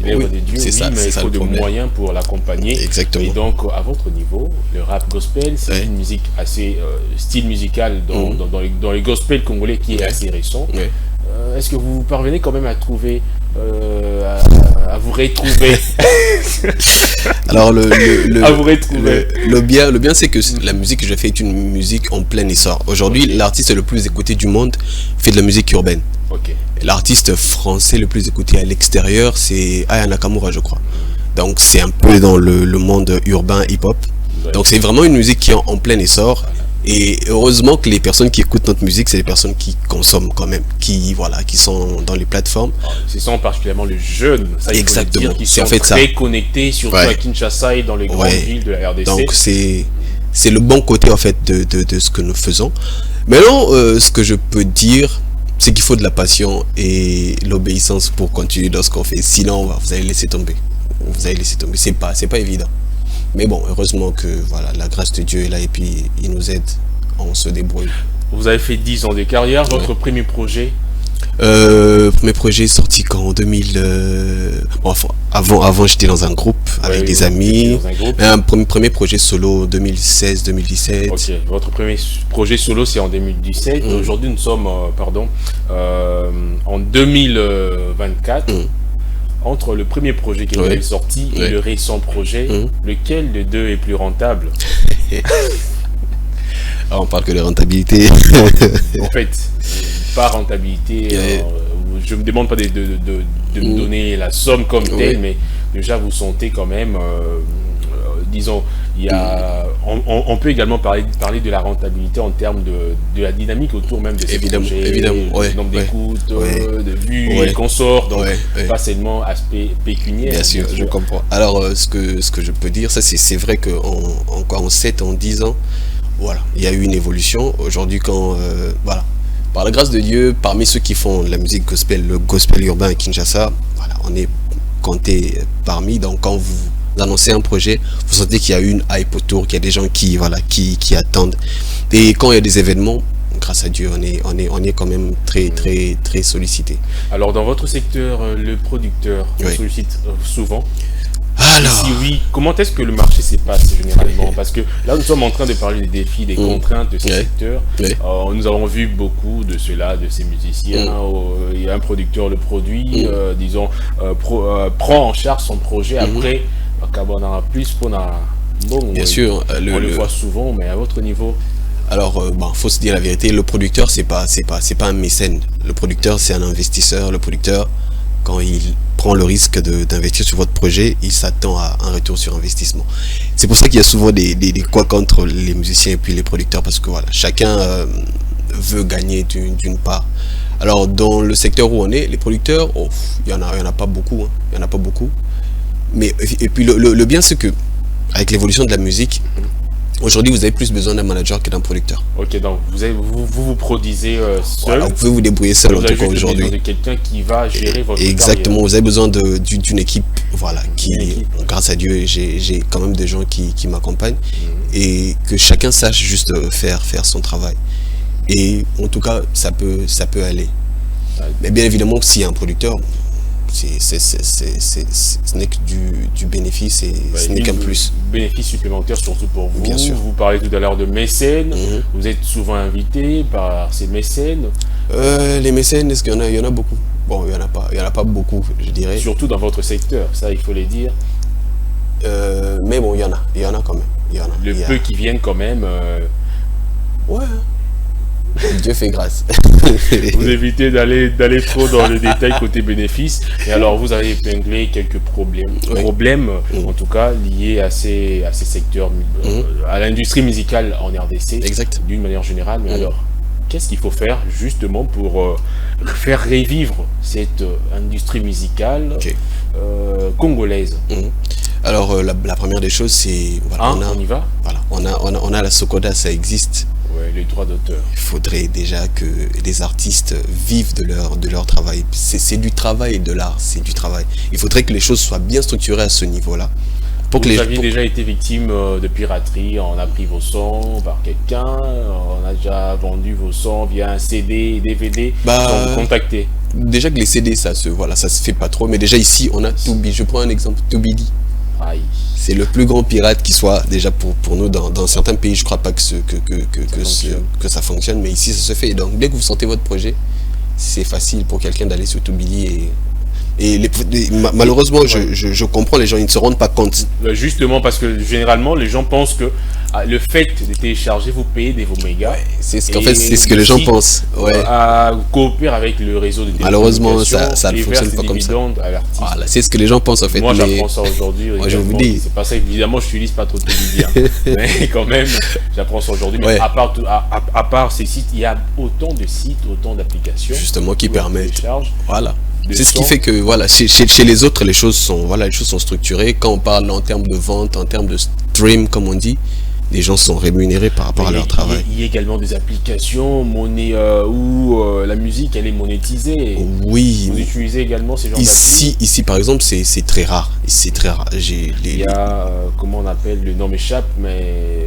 Speaker 2: C'est l'œuvre de Dieu, mais il faut des moyens pour l'accompagner.
Speaker 4: Exactement.
Speaker 2: Et donc, à votre niveau, le rap gospel, c'est une musique assez style musical dans les gospels congolais qui est assez récent. Est-ce que vous parvenez quand même à trouver, à vous retrouver?
Speaker 4: Alors
Speaker 2: à vous retrouver.
Speaker 4: Le bien c'est que la musique que je fais est une musique en plein essor. Aujourd'hui, l'artiste le plus écouté du monde fait de la musique urbaine. L'artiste français le plus écouté à l'extérieur, c'est Aya Nakamura, je crois. Donc c'est un peu dans le monde urbain hip-hop. Donc c'est vraiment une musique qui est en plein essor. Et heureusement que les personnes qui écoutent notre musique, c'est les personnes qui consomment quand même, qui sont dans les plateformes.
Speaker 2: Ce sont particulièrement les jeunes, ça,
Speaker 4: exactement,
Speaker 2: qui sont très connectés, surtout à Kinshasa et dans les grandes villes de la RDC.
Speaker 4: Donc c'est le bon côté en fait de ce que nous faisons. Maintenant, ce que je peux dire, c'est qu'il faut de la passion et l'obéissance pour continuer dans ce qu'on fait. Sinon, vous allez laisser tomber. C'est pas évident. Mais bon, heureusement que voilà, la grâce de Dieu est là et puis il nous aide, on se débrouille.
Speaker 2: Vous avez fait 10 ans de carrière, votre premier projet?
Speaker 4: Premier projet sorti quand en 2000... avant j'étais dans un groupe avec des amis. Un premier projet solo 2016-2017.
Speaker 2: Ok, votre premier projet solo c'est en 2017. Aujourd'hui nous sommes en 2024. Entre le premier projet qui est sorti et le récent projet, lequel des deux est plus rentable?
Speaker 4: On parle que de rentabilité.
Speaker 2: En fait, pas rentabilité, je ne me demande pas de me donner la somme comme telle, mais déjà vous sentez quand même, disons, il y a, on peut également parler de la rentabilité en termes de la dynamique autour même de ces projets, le nombre d'écoutes, de vues et consorts, donc pas seulement aspect pécuniaire.
Speaker 4: Bien sûr, je comprends. Alors, ce que je peux dire, ça c'est vrai qu'en 7 ans, 10 ans, voilà, il y a eu une évolution. Aujourd'hui, voilà, par la grâce de Dieu, parmi ceux qui font la musique gospel, le gospel urbain à Kinshasa, voilà, on est compté parmi. Donc, quand vous annoncez un projet, vous sentez qu'il y a une hype autour, qu'il y a des gens qui attendent. Et quand il y a des événements, grâce à Dieu, on est quand même très sollicité.
Speaker 2: Alors, dans votre secteur, le producteur sollicite souvent?
Speaker 4: Alors,
Speaker 2: si oui, comment est-ce que le marché se passe généralement? Parce que là, nous sommes en train de parler des défis, des contraintes de ce secteur. Nous avons vu beaucoup de cela, de ces musiciens. Il y a un producteur, le produit, disons, prend en charge son projet après.
Speaker 4: Bien sûr,
Speaker 2: on le voit souvent, mais à votre niveau?
Speaker 4: Alors, faut se dire la vérité, le producteur, c'est pas un mécène. Le producteur, c'est un investisseur. Le producteur, quand il prend le risque d'investir sur votre projet, il s'attend à un retour sur investissement. C'est pour ça qu'il y a souvent des couacs entre les musiciens et puis les producteurs, parce que voilà, chacun veut gagner d'une part. Alors, dans le secteur où on est, les producteurs, il y en a pas beaucoup, hein. Il y en a pas beaucoup. Mais et puis le bien, c'est que avec l'évolution de la musique, aujourd'hui, vous avez plus besoin d'un manager que d'un producteur.
Speaker 2: Ok, donc vous produisez seul.
Speaker 4: Voilà, vous pouvez vous débrouiller seul en tout cas aujourd'hui.
Speaker 2: De quelqu'un qui va gérer votre
Speaker 4: Exactement,
Speaker 2: carrière.
Speaker 4: vous avez besoin d'une équipe, voilà, grâce à Dieu, j'ai quand même des gens qui m'accompagnent et que chacun sache juste faire son travail. Et en tout cas, ça peut aller. Mais bien évidemment, s'il y a un producteur, ce n'est que du bénéfice et ce n'est qu'un plus.
Speaker 2: Bénéfice supplémentaire surtout pour vous.
Speaker 4: Bien sûr.
Speaker 2: Vous parlez tout à l'heure de mécènes. Vous êtes souvent invité par ces mécènes.
Speaker 4: Les mécènes, est-ce qu'il y en a? Il y en a beaucoup. Bon, il y en a pas beaucoup, je dirais.
Speaker 2: Surtout dans votre secteur, ça il faut le dire.
Speaker 4: Mais bon, il y en a quand même.
Speaker 2: Le peu qui viennent quand même.
Speaker 4: Ouais. Dieu fait grâce.
Speaker 2: Vous évitez d'aller trop dans les détails côté bénéfice. Et alors, vous avez épinglé quelques problèmes. Problèmes, en tout cas, liés à ces secteurs, à l'industrie musicale en RDC.
Speaker 4: Exact.
Speaker 2: D'une manière générale. Mais alors, qu'est-ce qu'il faut faire justement pour faire revivre cette industrie musicale congolaise?
Speaker 4: Alors, la première des choses, c'est... Voilà,
Speaker 2: on y va.
Speaker 4: Voilà, on a la SOCODA, ça existe.
Speaker 2: Ouais, les droits d'auteur.
Speaker 4: Il faudrait déjà que les artistes vivent de leur travail. C'est du travail et de l'art, c'est du travail. Il faudrait que les choses soient bien structurées à ce niveau-là
Speaker 2: Vous aviez déjà été victime de piraterie, on a pris vos sons par quelqu'un, on a déjà vendu vos sons via un CD, DVD, sans vous contacter.
Speaker 4: Déjà que les CD, ça se fait pas trop, mais déjà ici, on a Tubi. Je prends un exemple, Tubidi. C'est le plus grand pirate qui soit, déjà pour nous, dans certains pays, je crois pas que ça fonctionne, mais ici, ça se fait. Donc, dès que vous sentez votre projet, c'est facile pour quelqu'un d'aller sur Tubidi malheureusement, je comprends, les gens, ils ne se rendent pas compte.
Speaker 2: Justement, parce que généralement, les gens pensent que le fait de télécharger, vous payez vos mégas. Ouais,
Speaker 4: c'est ce que les gens pensent.
Speaker 2: Coopère avec le réseau de
Speaker 4: malheureusement, ça ne fonctionne pas comme ça. Voilà, c'est ce que les gens pensent en fait.
Speaker 2: Moi, j'apprends ça aujourd'hui.
Speaker 4: Moi, je vous dis.
Speaker 2: C'est pas ça, évidemment, je n'utilise pas trop de Tubidi. Mais quand même, j'apprends ça aujourd'hui. Mais à part ces sites, il y a autant de sites, autant d'applications.
Speaker 4: Justement, qui permettent. Voilà. C'est ce qui fait que voilà, chez les autres, les choses sont structurées. Quand on parle en termes de vente, en termes de stream, comme on dit, les gens sont rémunérés par rapport à leur travail.
Speaker 2: Il y a également des applications où la musique elle est monétisée.
Speaker 4: Oui.
Speaker 2: Vous utilisez également ces genres
Speaker 4: d'applis. Ici par exemple, c'est très rare. C'est très rare.
Speaker 2: Il y a comment on appelle, le nom m'échappe, mais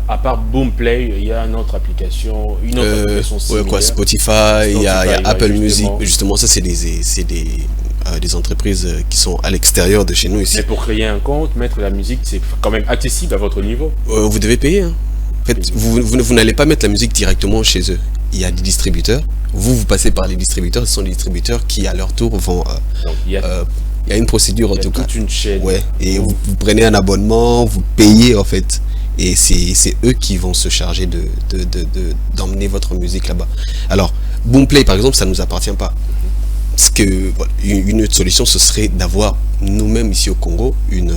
Speaker 2: à part Boomplay, il y a une autre application similaire.
Speaker 4: Spotify, il y a Apple Music. Justement, ça c'est des entreprises qui sont à l'extérieur de chez nous ici.
Speaker 2: Mais pour créer un compte, mettre la musique, c'est quand même accessible à votre niveau.
Speaker 4: Vous devez payer. Hein. En fait, vous n'allez pas mettre la musique directement chez eux. Il y a des distributeurs. Vous passez par les distributeurs. Ce sont les distributeurs qui, à leur tour, vont... il y a une procédure en tout cas.
Speaker 2: Toute une chaîne.
Speaker 4: Ouais. Et vous prenez un abonnement, vous payez en fait. Et c'est eux qui vont se charger d'emmener votre musique là-bas. Alors, Boomplay par exemple, ça ne nous appartient pas. Parce que une autre solution, ce serait d'avoir nous-mêmes ici au Congo une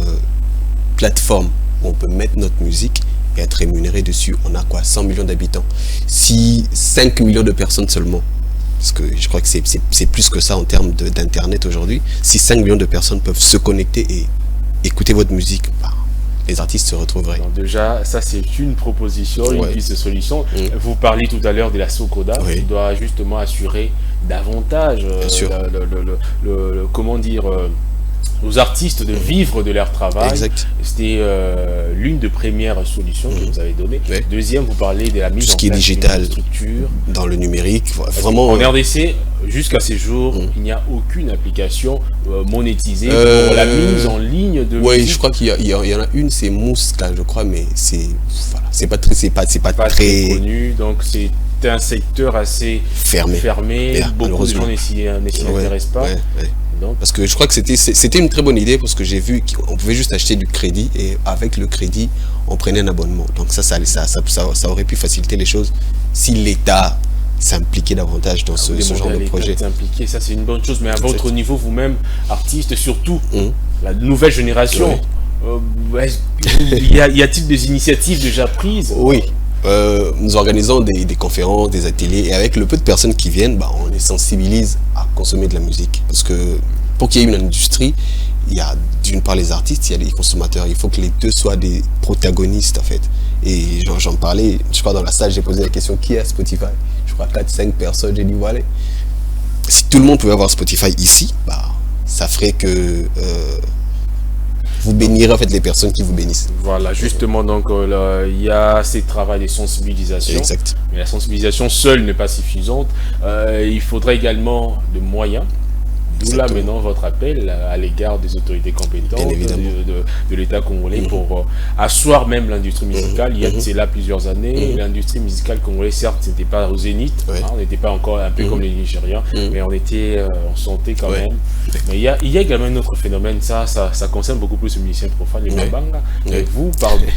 Speaker 4: plateforme où on peut mettre notre musique et être rémunéré dessus. On a quoi, 100 millions d'habitants. Si 5 millions de personnes seulement, parce que je crois que c'est plus que ça en termes d'internet aujourd'hui, si 5 millions de personnes peuvent se connecter et écouter votre musique, les artistes se retrouveraient.
Speaker 2: Donc déjà, ça c'est une proposition, une piste de solution. Vous parliez tout à l'heure de la Socoda, qui doit justement assurer davantage comment dire, aux artistes de vivre de leur travail.
Speaker 4: Exact.
Speaker 2: C'était l'une des premières solutions que vous avez données. Deuxième, vous parlez de la mise en place
Speaker 4: digital,
Speaker 2: structure
Speaker 4: dans le numérique. Vraiment,
Speaker 2: en RDC, jusqu'à ces jours, il n'y a aucune application monétisée pour la mise en ligne de musique.
Speaker 4: Je crois qu'il y en a une, c'est Mousse, là, je crois, mais c'est pas très
Speaker 2: connu. Donc c'est un secteur assez fermé. Beaucoup de gens ne s'y intéressent pas. Donc,
Speaker 4: parce que je crois que c'était une très bonne idée, parce que j'ai vu qu'on pouvait juste acheter du crédit et avec le crédit on prenait un abonnement. Donc ça aurait pu faciliter les choses si l'État s'impliquait davantage dans ce genre de projet.
Speaker 2: S'impliquer, ça c'est une bonne chose, mais à votre niveau vous-même, artiste, surtout la nouvelle génération, y a-t-il des initiatives déjà prises?
Speaker 4: Oui. Nous organisons des conférences, des ateliers, et avec le peu de personnes qui viennent, on les sensibilise à consommer de la musique. Parce que pour qu'il y ait une industrie, il y a d'une part les artistes, il y a les consommateurs. Il faut que les deux soient des protagonistes en fait. Et j'en parlais, je crois dans la salle, j'ai posé la question, qui est Spotify? Je crois 4-5 personnes, j'ai dit voilà. Si tout le monde pouvait avoir Spotify ici, ça ferait que... vous bénirez en fait les personnes qui vous bénissent.
Speaker 2: Voilà, justement, donc il y a ces travaux de sensibilisation.
Speaker 4: Exact.
Speaker 2: Mais la sensibilisation seule n'est pas suffisante. Il faudrait également des moyens. D'où là maintenant votre appel à l'égard des autorités compétentes de l'État congolais pour asseoir même l'industrie musicale. Il y a c'est là plusieurs années. L'industrie musicale congolaise, certes, n'était pas au zénith. On n'était pas encore un peu comme les Nigériens, mais on était en santé quand même. Mais il y a également un autre phénomène, ça concerne beaucoup plus les musiciens profanes, les mabanga. Vous,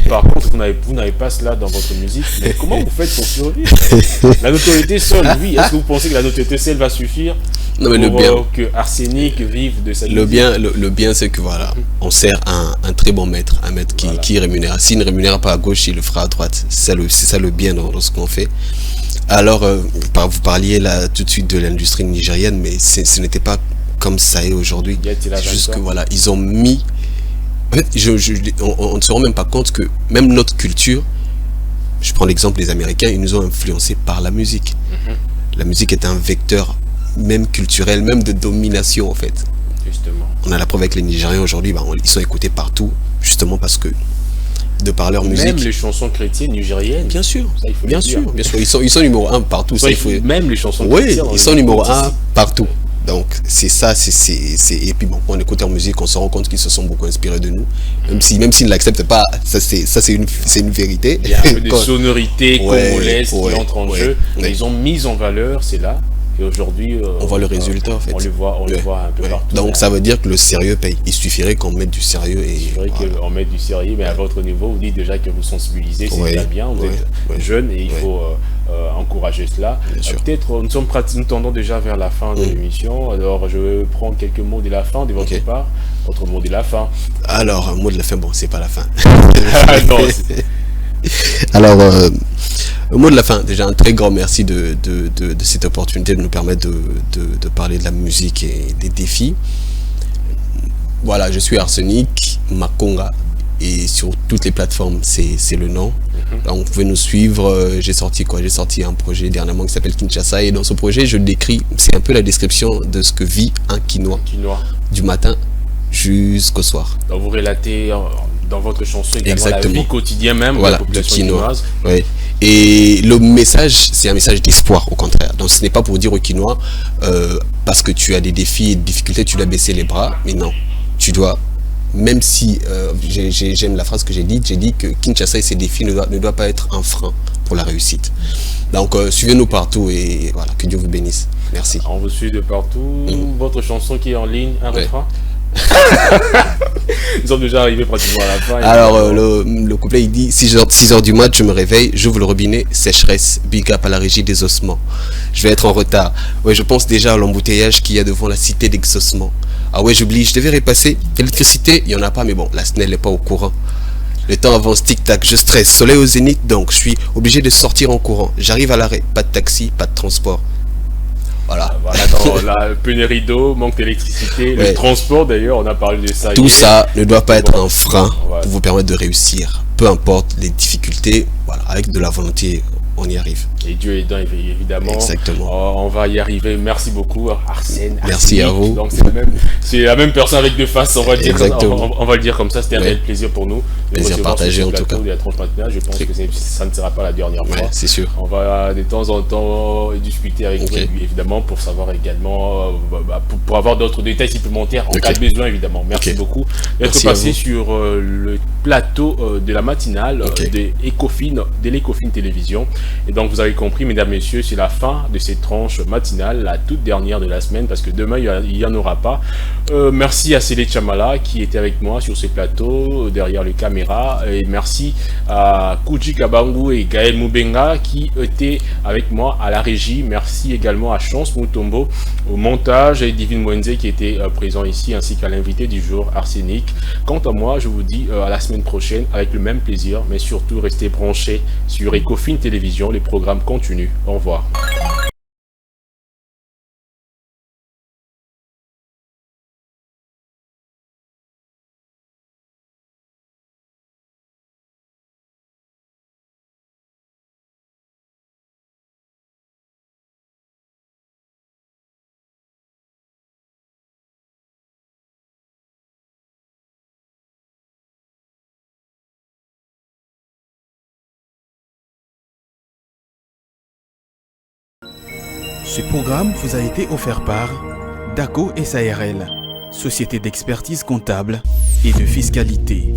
Speaker 2: par contre, vous n'avez pas cela dans votre musique. Mais comment vous faites pour survivre? La notoriété seule, oui. Est-ce que vous pensez que la notoriété seule va suffire?
Speaker 4: Non, mais le bien,
Speaker 2: que Arsenic vive de sa
Speaker 4: le bien c'est que voilà, on sert un très bon maître, un maître qui rémunère. S'il ne rémunère pas à gauche, il le fera à droite. C'est ça le bien dans ce qu'on fait. Alors, vous parliez là tout de suite de l'industrie nigérienne, mais ce n'était pas comme ça est aujourd'hui. Juste que voilà, ils ont mis... En fait, on ne se rend même pas compte que même notre culture, je prends l'exemple des Américains, ils nous ont influencés par la musique. La musique est un vecteur même culturel, même de domination en fait.
Speaker 2: Justement.
Speaker 4: On a la preuve avec les Nigériens aujourd'hui, ils sont écoutés partout. justement parce que de par leur musique.
Speaker 2: Même les chansons chrétiennes nigériennes.
Speaker 4: Bien sûr, ça, bien sûr. Ils sont numéro 1 partout. Ça,
Speaker 2: même les chansons chrétiennes.
Speaker 4: Oui, ils sont numéro 1 partout. Donc c'est ça, et puis bon, on écoute leur musique, on se rend compte qu'ils se sont beaucoup inspirés de nous, même s'ils ne l'acceptent pas, ça c'est une vérité.
Speaker 2: Il y a un peu des sonorités congolaises qui entrent en jeu, mais ils ont mis en valeur, c'est là. Et aujourd'hui,
Speaker 4: on voit le résultat en fait.
Speaker 2: On le voit un peu partout.
Speaker 4: Donc ça veut dire que le sérieux paye. Il suffirait qu'on mette du sérieux. Il
Speaker 2: suffirait qu'on mette du sérieux, mais à votre niveau, vous dites déjà que vous sensibilisez, c'est déjà bien, vous êtes jeune et il faut encourager cela. Peut-être, nous tendons déjà vers la fin de l'émission, alors je vais prendre quelques mots de la fin de votre part. Votre mot de la fin.
Speaker 4: Alors, mot de la fin, bon, c'est pas la fin.
Speaker 2: Non,
Speaker 4: alors, le mot de la fin, déjà un très grand merci de cette opportunité de nous permettre de parler de la musique et des défis. Voilà, je suis Arsenic Makonga et sur toutes les plateformes, c'est le nom. Donc, vous pouvez nous suivre. J'ai sorti un projet dernièrement qui s'appelle Kinshasa et dans ce projet, je décris, c'est un peu la description de ce que vit un Kinois du matin jusqu'au soir.
Speaker 2: Donc, vous relatez dans votre chanson également la vie quotidienne même de la population chinoise.
Speaker 4: Oui. Et le message, c'est un message d'espoir au contraire. Donc ce n'est pas pour dire aux Quinois, parce que tu as des défis et des difficultés, tu dois baisser les bras. Mais non, tu dois, même si, j'aime la phrase que j'ai dit que Kinshasa et ses défis ne doivent pas être un frein pour la réussite. Donc suivez-nous partout et voilà, que Dieu vous bénisse. Merci.
Speaker 2: On vous suit de partout. Votre chanson qui est en ligne, un refrain. Nous sommes déjà arrivés pratiquement à la fin.
Speaker 4: Alors le couplet il dit 6h du mat, je me réveille, j'ouvre le robinet, sécheresse, big up à la régie des ossements. Je vais être en retard. Ouais, je pense déjà à l'embouteillage qu'il y a devant la cité d'exaucement. Ah ouais, j'oublie, je devais repasser. L'électricité, il n'y en a pas, mais bon, la SNEL n'est pas au courant. Le temps avance, tic-tac, je stresse, soleil au zénith, donc je suis obligé de sortir en courant. J'arrive à l'arrêt, pas de taxi, pas de transport. Voilà,
Speaker 2: dans la pénurie d'eau, manque d'électricité, le transport d'ailleurs, on a parlé de ça.
Speaker 4: Tout ça ne doit pas être un frein pour vous permettre de réussir. Peu importe les difficultés, voilà, avec de la volonté, on y arrive.
Speaker 2: Et Dieu aidant, évidemment.
Speaker 4: Exactement.
Speaker 2: On va y arriver. Merci beaucoup, Arsène.
Speaker 4: Merci à vous.
Speaker 2: Donc c'est la même personne avec deux faces, on va le dire. On va le dire comme ça. C'était un réel plaisir pour nous.
Speaker 4: Plaisir partagé en tout cas.
Speaker 2: De la Tronche Matinale. Je pense que ça ne sera pas la dernière fois.
Speaker 4: C'est sûr.
Speaker 2: On va de temps en temps discuter avec vous, évidemment, pour savoir également, pour avoir d'autres détails supplémentaires en cas de besoin, évidemment. Merci beaucoup d'être passé sur le plateau de la matinale de l'Ecofin Télévision. Et donc vous avez compris, mesdames, messieurs, c'est la fin de cette tranche matinale, la toute dernière de la semaine, parce que demain il n'y en aura pas. Merci à Célé Chamala qui était avec moi sur ce plateau, derrière les caméras, et merci à Kuji Kabangu et Gaël Moubenga qui étaient avec moi à la régie. Merci également à Chance Moutombo au montage et Divine Mwenze qui était présent ici, ainsi qu'à l'invité du jour, Arsenic. Quant à moi, je vous dis à la semaine prochaine avec le même plaisir, mais surtout restez branchés sur Ecofin Télévision. Les programmes continuent. Au revoir.
Speaker 1: Ce programme vous a été offert par DACO SARL, société d'expertise comptable et de fiscalité.